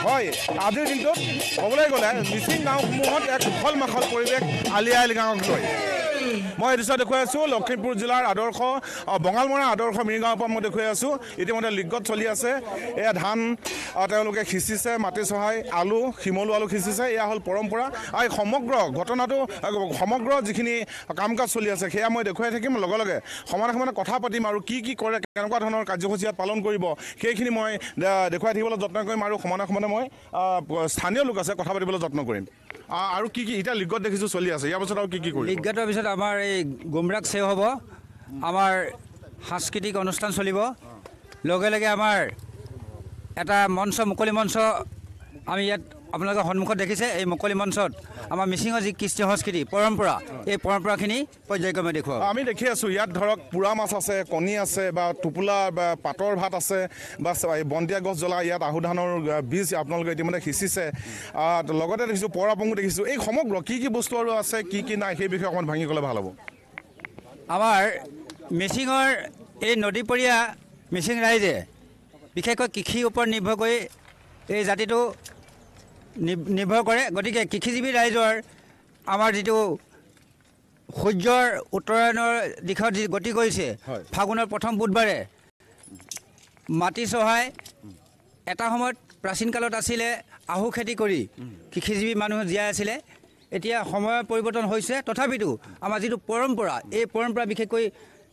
হয় আজিৰ দিনটোত ক'বলৈ গ'লে মিচিং গাঁওসমূহত এক উখল মাখল পৰিৱেশ আলি আই লিগাঙক লৈ মই এই দৃশ্য দেখুৱাই আছোঁ লখিমপুৰ জিলাৰ আদৰ্শ বঙালমৰা আদৰ্শ মিৰিগাঁৱৰ পৰা মই দেখুৱাই আছোঁ ইতিমধ্যে লিগত চলি আছে এয়া ধান তেওঁলোকে সিঁচিছে মাটি চহাই আলু শিমলু আলু সিঁচিছে এয়া হ'ল পৰম্পৰা আৰু এই সমগ্ৰ ঘটনাটো সমগ্ৰ যিখিনি কাম কাজ চলি আছে সেয়া মই দেখুৱাই থাকিম লগে লগে সমানে সমানে কথা পাতিম আৰু কি কি কৰে কেনেকুৱা ধৰণৰ কাৰ্যসূচী ইয়াত পালন কৰিব সেইখিনি মই দেখুৱাই থাকিবলৈ যত্ন কৰিম আৰু সমানে সমানে মই স্থানীয় লোক আছে কথা পাতিবলৈ যত্ন কৰিম আৰু কি কি এতিয়া লিগত দেখিছোঁ চলি আছে ইয়াৰ পিছত আৰু কি কি কৰিম লিগতৰ পিছত আমাৰ এই গুমৰাগ চেও হ'ব আমাৰ সাংস্কৃতিক অনুষ্ঠান চলিব লগে লগে আমাৰ এটা মঞ্চ মুকলি মঞ্চ আমি ইয়াত আপোনালোকে সন্মুখত দেখিছে এই মুকলি মঞ্চত আমাৰ মিচিঙৰ যি কৃষ্টি সংস্কৃতি পৰম্পৰা এই পৰম্পৰাখিনি পৰ্যায়ক্ৰমে দেখুৱাম আমি দেখি আছোঁ ইয়াত ধৰক পোৰা মাছ আছে কণী আছে বা টোপোলা বা পাতৰ ভাত আছে বা বন্তিয়া গছ জ্বলা ইয়াত আহু ধানৰ বীজ আপোনালোকে ইতিমধ্যে সিঁচিছে লগতে দেখিছোঁ পৰাপংগু দেখিছোঁ এই সমগ্ৰ কি কি বস্তু আৰু আছে কি কি নাই সেই বিষয়ে অকণমান ভাঙি ক'লে ভাল হ'ব আমাৰ মিচিঙৰ এই নদীপৰীয়া মিচিং ৰাইজে বিশেষকৈ কৃষিৰ ওপৰত নিৰ্ভৰ কৰি এই জাতিটো নিৰ্ভৰ কৰে গতিকে কৃষিজীৱী ৰাইজৰ আমাৰ যিটো সূৰ্যৰ উত্তৰায়ণৰ দিশত যি গতি কৰিছে ফাগুনৰ প্ৰথম বুধবাৰে মাটি চহাই এটা সময়ত প্ৰাচীন কালত আছিলে আহু খেতি কৰি কৃষিজীৱী মানুহ জীয়াই আছিলে এতিয়া সময়ৰ পৰিৱৰ্তন হৈছে তথাপিতো আমাৰ যিটো পৰম্পৰা এই পৰম্পৰা বিশেষকৈ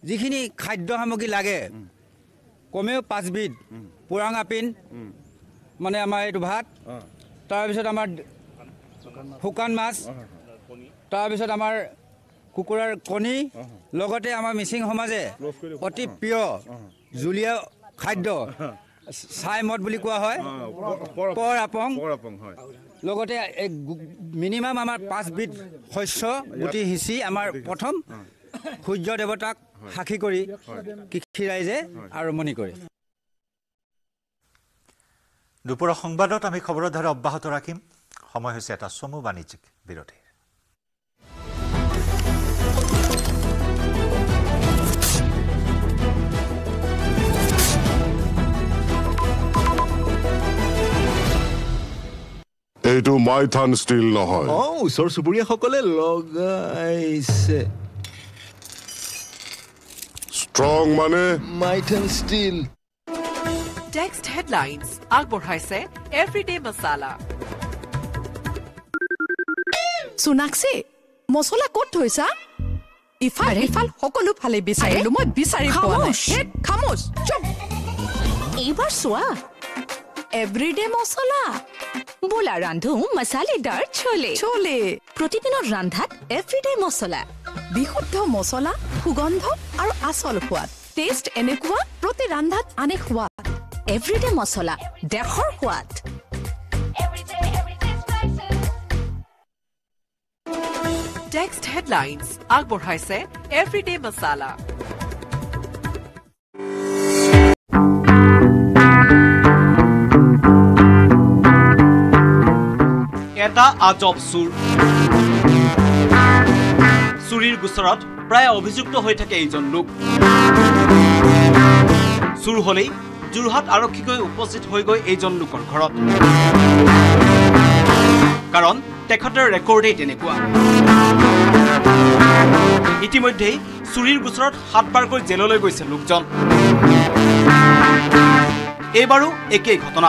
যিখিনি খাদ্য সামগ্ৰী লাগে কমেও 5 বিধ পুৰাঙা পিন মানে আমাৰ এইটো ভাত তাৰপিছত আমাৰ শুকান মাছ তাৰপিছত আমাৰ কুকুৰাৰ কণী লগতে আমাৰ মিচিং সমাজে অতি প্ৰিয় জুলীয়া খাদ্য ছাই মদ বুলি কোৱা হয় পৰ আপং লগতে মিনিমাম আমাৰ 5 বিধ শস্য গুটি সিঁচি আমাৰ প্ৰথম সূৰ্য দেৱতাক সাক্ষী কৰি কৃষি ৰাইজে আৰম্ভণি কৰে দুপৰৰ সংবাদত আমি খবৰৰ ধাৰা অব্যাহত ৰাখিম সময় হৈছে এটা চমু বাণিজ্যিক বিৰতি এইটো মাইথান ষ্টিল নহয় ওচৰ চুবুৰীয়াসকলে লগাইছে ষ্ট্ৰং মানে মাইথান ষ্টিল টেক্সট হেডলাইনছ আগবঢ়াইছে এভৰিডে মছালা সোনাক্ষী মছলা ক'ত থৈছা ইফাল ইফাল সকলো ফালে বিচাৰিলো মই বিচাৰি পোৱা নাই খামোছ চুপ এইবাৰ চোৱা এভৰিডে মছলা বোলা ৰান্ধো মছালেদাৰ চলে চলে প্ৰতিদিনৰ ৰান্ধাত এভৰিডে মছলা বিশুদ্ধ মছলা সুগন্ধ আৰু আচল সোৱাদ টেষ্ট এনেকুৱা প্ৰতি ৰান্ধাত আনে সোৱাদ এভৰিডে মছলা দেশৰ সোৱাদ টেক্সট হেডলাইনছ আগবঢ়াইছে এভৰিডে মছালা এটা আজব চুৰ চুৰিৰ গোচৰত প্ৰায় অভিযুক্ত হৈ থাকে এইজন লোক চুৰ হলেই যোৰহাট আৰক্ষীকৈ উপস্থিত হৈ গৈ এইজন লোকৰ ঘৰত কাৰণ তেখেতৰ ৰেকৰ্ডেই তেনেকুৱা ইতিমধ্যেই চুৰিৰ গোচৰত 7 বাৰকৈ জেললৈ গৈছে লোকজন এইবাৰো একেই ঘটনা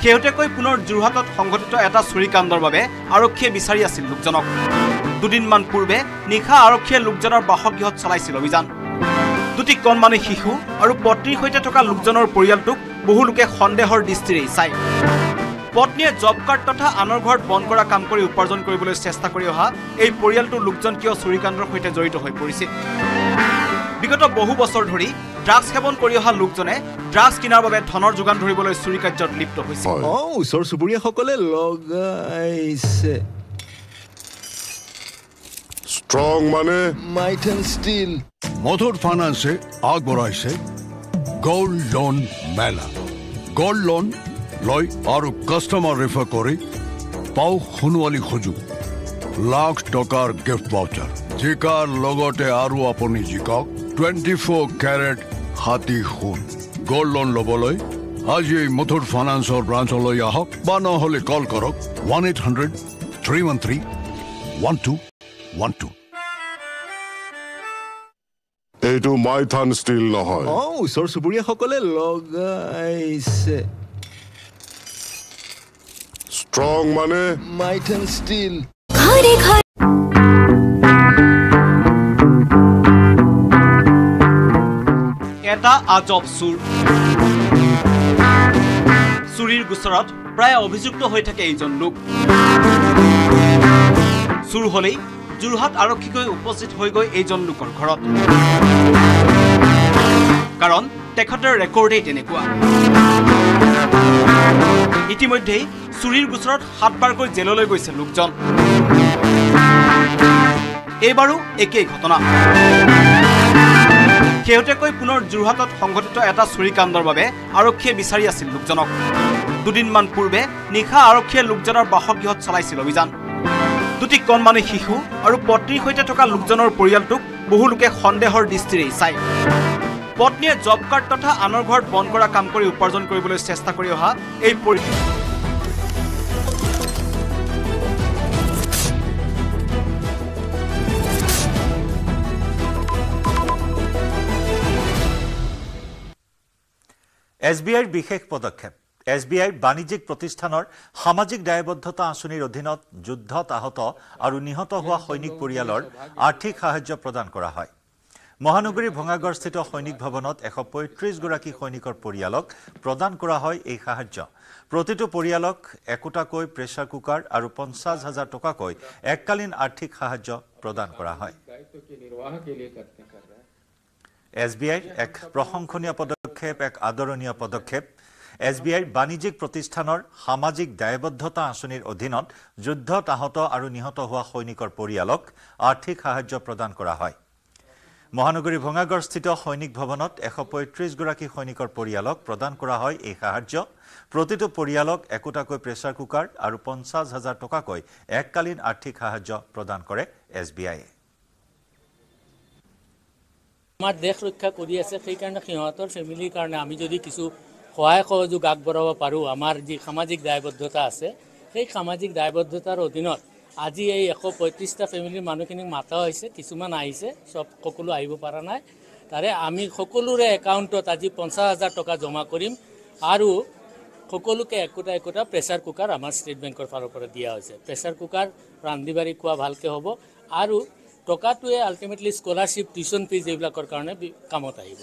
শেহতীয়াকৈ পুনৰ যোৰহাটত সংঘটিত এটা চুৰি কাণ্ডৰ বাবে আৰক্ষীয়ে বিচাৰি আছিল লোকজনক দুদিনমান পূৰ্বে নিশা আৰক্ষীয়ে লোকজনৰ বাসগৃহত চলাইছিল অভিযান দুটি কণমানি শিশু আৰু পত্নীৰ সৈতে থকা লোকজনৰ পৰিয়ালটোক বহু লোকে সন্দেহৰ দৃষ্টিৰে চায় পত্নীয়ে জব কাৰ্ড তথা আনৰ ঘৰত বন্ধ কৰা কাম কৰি উপাৰ্জন কৰিবলৈ চেষ্টা কৰি অহা এই পৰিয়ালটোৰ লোকজন কিয় চুৰি কাণ্ডৰ সৈতে জড়িত হৈ পৰিছে বিগত বহু বছৰ ধৰি ড্ৰাগছ সেৱন কৰি অহা লোকজনে ড্ৰাগছ কিনাৰ বাবে ধনৰ যোগান ধৰিবলৈ চুৰি কাৰ্যত লিপ্ত হৈছে ওচৰ চুবুৰীয়াসকলে লগাইছে ষ্ট্ৰং মানে মাইথান ষ্টিল মথুৰ ফাইনেন্সে আগবঢ়াইছে গোল্ড লোন মেলা গোল্ড লোন লৈ আৰু কাষ্টমাৰ ৰেফাৰ কৰি পাও সোণোৱালী সুযোগ লাখ টকাৰ গিফ্ট ভাউচাৰ জিকাৰ লগতে আৰু আপুনি জিকক 24 কেৰেট হাতী সোণ গোল্ড লোন ল'বলৈ আজি মথুৰ ফাইনেন্সৰ ব্ৰাঞ্চলৈ আহক বা নহ'লে কল কৰক 1-800-313-1212 এইটো মাইথান ষ্টিল নহয় ওচৰ চুবুৰীয়াসকলে লগাইছে ষ্ট্ৰং মানে মাইথান ষ্টিল এটা আজব চুৰ চুৰিৰ গোচৰত প্ৰায় অভিযুক্ত হৈ থাকে এইজন লোক চুৰ হলেই যোৰহাট আৰক্ষীকৈ উপস্থিত হৈ গৈ এইজন লোকৰ ঘৰত কাৰণ তেখেতৰ ৰেকৰ্ডেই তেনেকুৱা ইতিমধ্যেই চুৰিৰ গোচৰত 7 বাৰকৈ জেললৈ গৈছে লোকজন এইবাৰো একেই ঘটনা শেহতীয়াকৈ পুনৰ যোৰহাটত সংঘটিত এটা চুৰি কাণ্ডৰ বাবে আৰক্ষীয়ে বিচাৰি আছিল লোকজনক দুদিনমান পূৰ্বে নিশা আৰক্ষীয়ে লোকজনৰ বাসগৃহত চলাইছিল অভিযান দুটি কণমানি শিশু আৰু পত্নীৰ সৈতে থকা লোকজনৰ পৰিয়ালটোক বহু লোকে সন্দেহৰ দৃষ্টিৰে চায় পত্নীয়ে জব কাৰ্ড তথা আনৰ ঘৰত বন্ধ কৰা কাম কৰি উপাৰ্জন কৰিবলৈ চেষ্টা কৰি অহা এই SBIৰ বিশেষ পদক্ষেপ SBI বাণিজ্যিক প্ৰতিষ্ঠানৰ সামাজিক দায়বদ্ধতা আঁচনিৰ অধীনত যুদ্ধত আহত আৰু নিহত হোৱা সৈনিক পৰিয়ালৰ আৰ্থিক সাহায্য প্ৰদান কৰা হয়। মহানগৰীৰ ভঙাগড়স্থিত সৈনিক ভৱনত 135 গৰাকী সৈনিকৰ পৰিয়ালক প্ৰদান কৰা হয় এই সাহায্য। প্ৰতিটো পৰিয়ালক একোটাকৈ প্ৰেছাৰ কুকাৰ আৰু 50,000 টকাকৈ এককালীন আৰ্থিক সাহায্য প্ৰদান কৰা হয়। SBI এক প্ৰশংসনীয় পদক্ষেপ, এক আদৰণীয় পদক্ষেপ। SBI বাণিজ্যিক প্ৰতিষ্ঠানৰ সামাজিক দায়বদ্ধতা আঁচনিৰ অধীনত যুদ্ধত আহত আৰু নিহত হোৱা সৈনিকৰ পৰিয়ালক আৰ্থিক সাহায্য প্ৰদান কৰা হয়। মহানগৰীৰ ভঙাগড়স্থিত সৈনিক ভৱনত 135 গৰাকী সৈনিকৰ পৰিয়ালক প্ৰদান কৰা হয় এই সাহায্য। প্ৰতিটো পৰিয়ালক একোটাকৈ প্ৰেছাৰ কুকাৰ আৰু 50,000 টকাকৈ এককালীন আৰ্থিক সাহায্য প্ৰদান কৰে SBI। আমাৰ দেশ ৰক্ষা কৰি আছে, সেইকাৰণে সিহঁতৰ ফেমিলিৰ কাৰণে আমি যদি কিছু সহায় সহযোগ আগবঢ়াব পাৰোঁ, আমাৰ যি সামাজিক দায়বদ্ধতা আছে, সেই সামাজিক দায়বদ্ধতাৰ অধীনত আজি এই 135টা ফেমিলিৰ মানুহখিনিক মাতা হৈছে, কিছুমান আহিছে, সকলো আহিব পৰা নাই। তাৰে আমি সকলোৰে একাউণ্টত আজি 50,000 টকা জমা কৰিম আৰু সকলোকে একোটা প্ৰেছাৰ কুকাৰ আমাৰ ষ্টেট বেংকৰ ফালৰ পৰা দিয়া হৈছে। প্ৰেছাৰ কুকাৰ ৰান্ধি বাঢ়ি খোৱা ভালকৈ হ'ব আৰু টকাটোৱে আল্টিমেটলি স্কলাৰশ্বিপ, টিউশ্যন ফিজ এইবিলাকৰ কাৰণে কামত আহিব।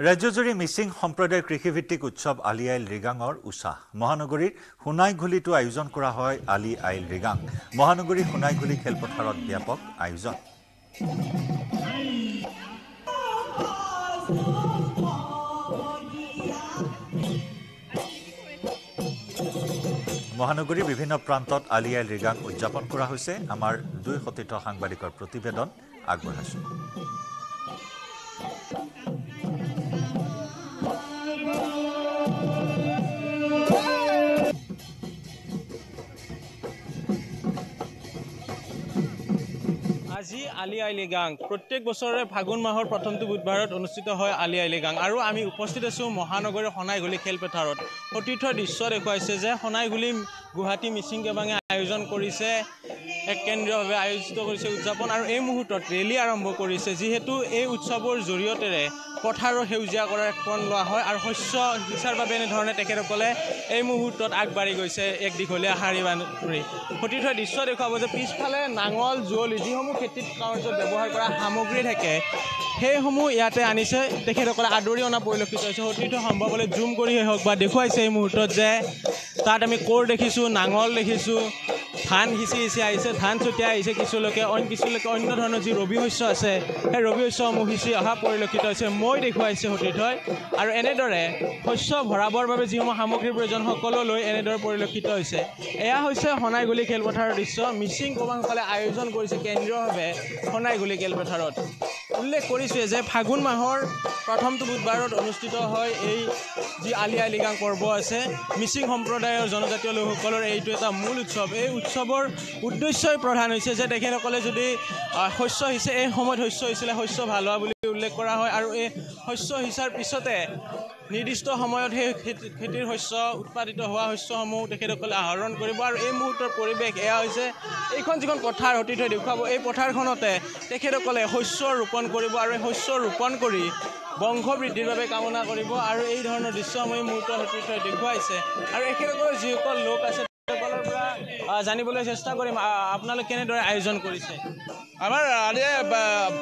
ৰাজ্যজুৰি মিচিং সম্প্ৰদায়ৰ কৃষিভিত্তিক উৎসৱ আলি আইল ৰিগাঙৰ উৎসাহ। মহানগৰীৰ সোণাইঘুলিতো আয়োজন কৰা হয় আলি আইল ৰিগাং। মহানগৰীৰ সোণাইঘুলি খেলপথাৰত ব্যাপক আয়োজন। মহানগৰীৰ বিভিন্ন প্ৰান্তত আলি আইল ৰিগাং উদযাপন কৰা হৈছে। আমাৰ দুই সতীৰ্থ সাংবাদিকৰ প্ৰতিবেদন আগবঢ়াইছোঁ। আজি আলি আই লিগাং প্ৰত্যেক বছৰে ফাগুন মাহৰ প্ৰথমটো বুধবাৰত অনুষ্ঠিত হয় আলি আই লিগাং। আৰু আমি উপস্থিত আছোঁ মহানগৰীৰ সোণাইঘুলি খেলপথাৰত। সতীৰ্থ দৃশ্য দেখুৱাইছে যে সোণাইঘুলি গুৱাহাটী মিচিং কেবাঙে আয়োজন কৰিছে, এক কেন্দ্ৰীয়ভাৱে আয়োজিত কৰিছে উদযাপন, আৰু এই মুহূৰ্তত ৰেলী আৰম্ভ কৰিছে। যিহেতু এই উৎসৱৰ জৰিয়তেৰে পথাৰৰ সেউজীয়া কৰাৰ এক পণ লোৱা হয় আৰু শস্য সিঁচাৰ বাবে এনেধৰণে তেখেতসকলে এই মুহূৰ্তত আগবাঢ়ি গৈছে এক দীঘলীয়া শাৰী বান্ধি। সতীৰ্থ দৃশ্য দেখুৱাব যে পিছফালে নাঙল, যুঁৱলি, যিসমূহ খেতিত কাৰ্যত ব্যৱহাৰ কৰা সামগ্ৰী থাকে, সেইসমূহ ইয়াতে আনিছে, তেখেতসকলে আদৰি অনা পৰিলক্ষিত হৈছে। সতীৰ্থ সম্ভৱলৈ জুম কৰিয়ে হওক বা দেখুৱাইছে এই মুহূৰ্তত যে তাত আমি কোৰ দেখিছোঁ, নাঙল দেখিছোঁ, ধান সিঁচি আহিছে, ধান ছটিয়াই আহিছে কিছুলোকে, কিছুলোকে অন্য ধৰণৰ যি ৰবি শস্য আছে সেই ৰবি শস্যসমূহ সিঁচি অহা পৰিলক্ষিত হৈছে। মই দেখুৱাইছে সতীৰ্থই। আৰু এনেদৰে শস্য ভৰাবৰ বাবে যিসমূহ সামগ্ৰীৰ প্ৰয়োজন সকলো লৈ এনেদৰে পৰিলক্ষিত হৈছে। এয়া হৈছে সোণাইঘুলি খেলপথাৰৰ দৃশ্য। মিচিং কবাংসকলে আয়োজন কৰিছে কেন্দ্ৰীয়ভাৱে সোণাইঘুলি খেলপথাৰত। উল্লেখ কৰিছে যে ফাগুন মাহৰ প্ৰথমটো বুধবাৰত অনুষ্ঠিত হয় এই যি আলি আই লিগাং পৰ্ব আছে। মিচিং সম্প্ৰদায়ৰ জনজাতীয় লোকসকলৰ এইটো এটা মূল উৎসৱ। এই উৎসৱৰ উদ্দেশ্যই প্ৰধান হৈছে যে তেখেতসকলে যদি শস্য সিঁচে, এই সময়ত শস্য সিঁচিলে শস্য ভাল হোৱা বুলি উল্লেখ কৰা হয়, আৰু এই শস্য সিঁচাৰ পিছতে নিৰ্দিষ্ট সময়ত সেই খেতিৰ শস্য উৎপাদিত হোৱা শস্যসমূহ তেখেতসকলে আহৰণ কৰিব। আৰু এই মুহূৰ্তৰ পৰিৱেশ এয়া হৈছে, এইখন যিখন পথাৰ সতীৰ্থই দেখুৱাব, এই পথাৰখনতে তেখেতসকলে শস্য ৰোপণ কৰিব আৰু এই শস্য ৰোপণ কৰি বংশ বৃদ্ধিৰ বাবে কামনা কৰিব। আৰু এই ধৰণৰ দৃশ্যসমূহ এই মুহূৰ্তৰ সতীৰ্থই দেখুৱাইছে। আৰু এখেতসকলৰ যিসকল লোক আছে তেওঁলোকৰ পৰা জানিবলৈ চেষ্টা কৰিম, আপোনালোকে কেনেদৰে আয়োজন কৰিছে? আমাৰ আলি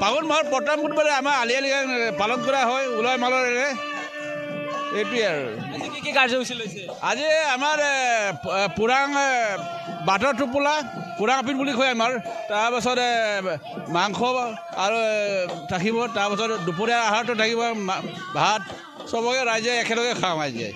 ফাগুন মাহৰ প্ৰথম বুধবাৰে আমাৰ আলি আই লিগাং পালন কৰা হয় উলহ মালহেৰে। এইটোৱে আৰু আজি কি কাৰ্যসূচী লৈছে? আজি আমাৰ পুৰাং বাটৰ টোপোলা, পুৰাং আপিন বুলি কয় আমাৰ। তাৰপাছত মাংস আৰু থাকিব, তাৰপাছত দুপৰীয়া আহাৰটো থাকিব, ভাত, চবকে ৰাইজে একেলগে খাওঁ আজি।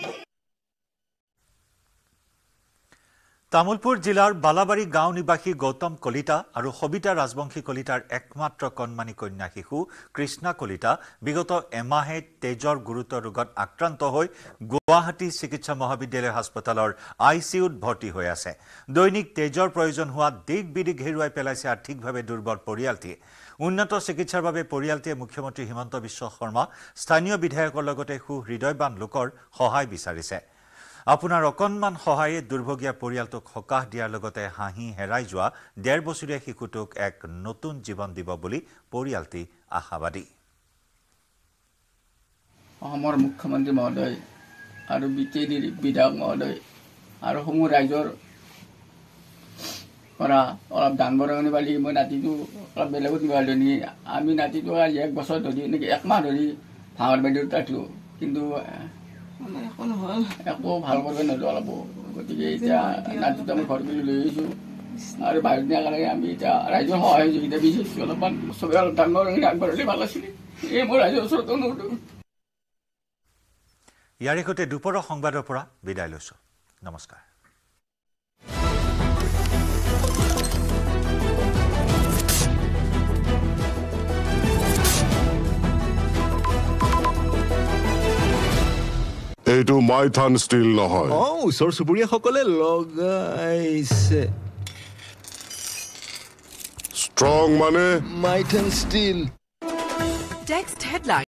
তামুলপুৰ জিলাৰ বালাবাৰী গাঁও নিবাসী গৌতম কলিতা আৰু সবিতা ৰাজবংশী কলিতাৰ একমাত্ৰ কণমানি কন্যা শিশু কৃষ্ণা কলিতা বিগত এমাহে তেজৰ গুৰুতৰ ৰোগত আক্ৰান্ত হৈ গুৱাহাটী চিকিৎসা মহাবিদ্যালয় হাস্পতালৰ ICUত ভৰ্তি হৈ আছে। দৈনিক তেজৰ প্ৰয়োজন হোৱা দিগ বিদিক হেৰুৱাই পেলাইছে আৰ্থিকভাৱে দুৰ্বল পৰিয়ালটিয়ে। উন্নত চিকিৎসাৰ বাবে পৰিয়ালটিয়ে মুখ্যমন্ত্ৰী হিমন্ত বিশ্ব শৰ্মা, স্থানীয় বিধায়কৰ লগতে সুহৃদয়বান লোকৰ সহায় বিচাৰিছে। আপোনাৰ অকণমান সহায়ে দুৰ্ভগীয়া পৰিয়ালটোক সকাহ দিয়াৰ লগতে হাঁহি হেৰাই যোৱা 1.5 বছৰীয়া শিশুটোক এক নতুন জীৱন দিব বুলি পৰিয়ালটি আশাবাদী অসমৰ মুখ্যমন্ত্ৰী মহোদয় আৰু বিজেডিৰ বিধায়ক মহোদয় আৰু সমূহ ৰাইজৰ পৰা অলপ দান বৰঙণি পালি মই নাতিটো অলপ বেলেগত নিবালো নেকি আমি নাতিটো আজি 1 বছৰ ধৰি নেকি 1 মাহ ধৰি ভাঙৰ বাইদেউ তাতো কিন্তু একো ভাল কৰিব নোৱাৰিলো অলপ গতিকে এতিয়া নাতিটো আমি ঘৰ কৰি লৈ আহিছোঁ আৰু বাহিৰত নিয়াৰ কাৰণে আমি এতিয়া ৰাইজৰ সহায় সহযোগিতা বিচাৰিছোঁ অলপমান চবে অলপ দান বৰঙণি আগবঢ়ালে ভাল আছিলে এই মোৰ ৰাইজৰ ওচৰত অনুৰোধ ইয়াৰে সৈতে দুপৰৰ সংবাদৰ পৰা বিদায় লৈছোঁ নমস্কাৰ এইটো মাইথান ষ্টিল নহয় ওচৰ চুবুৰীয়াসকলে লগাইছে ষ্ট্ৰং মানে মাইথান ষ্টিল Text headline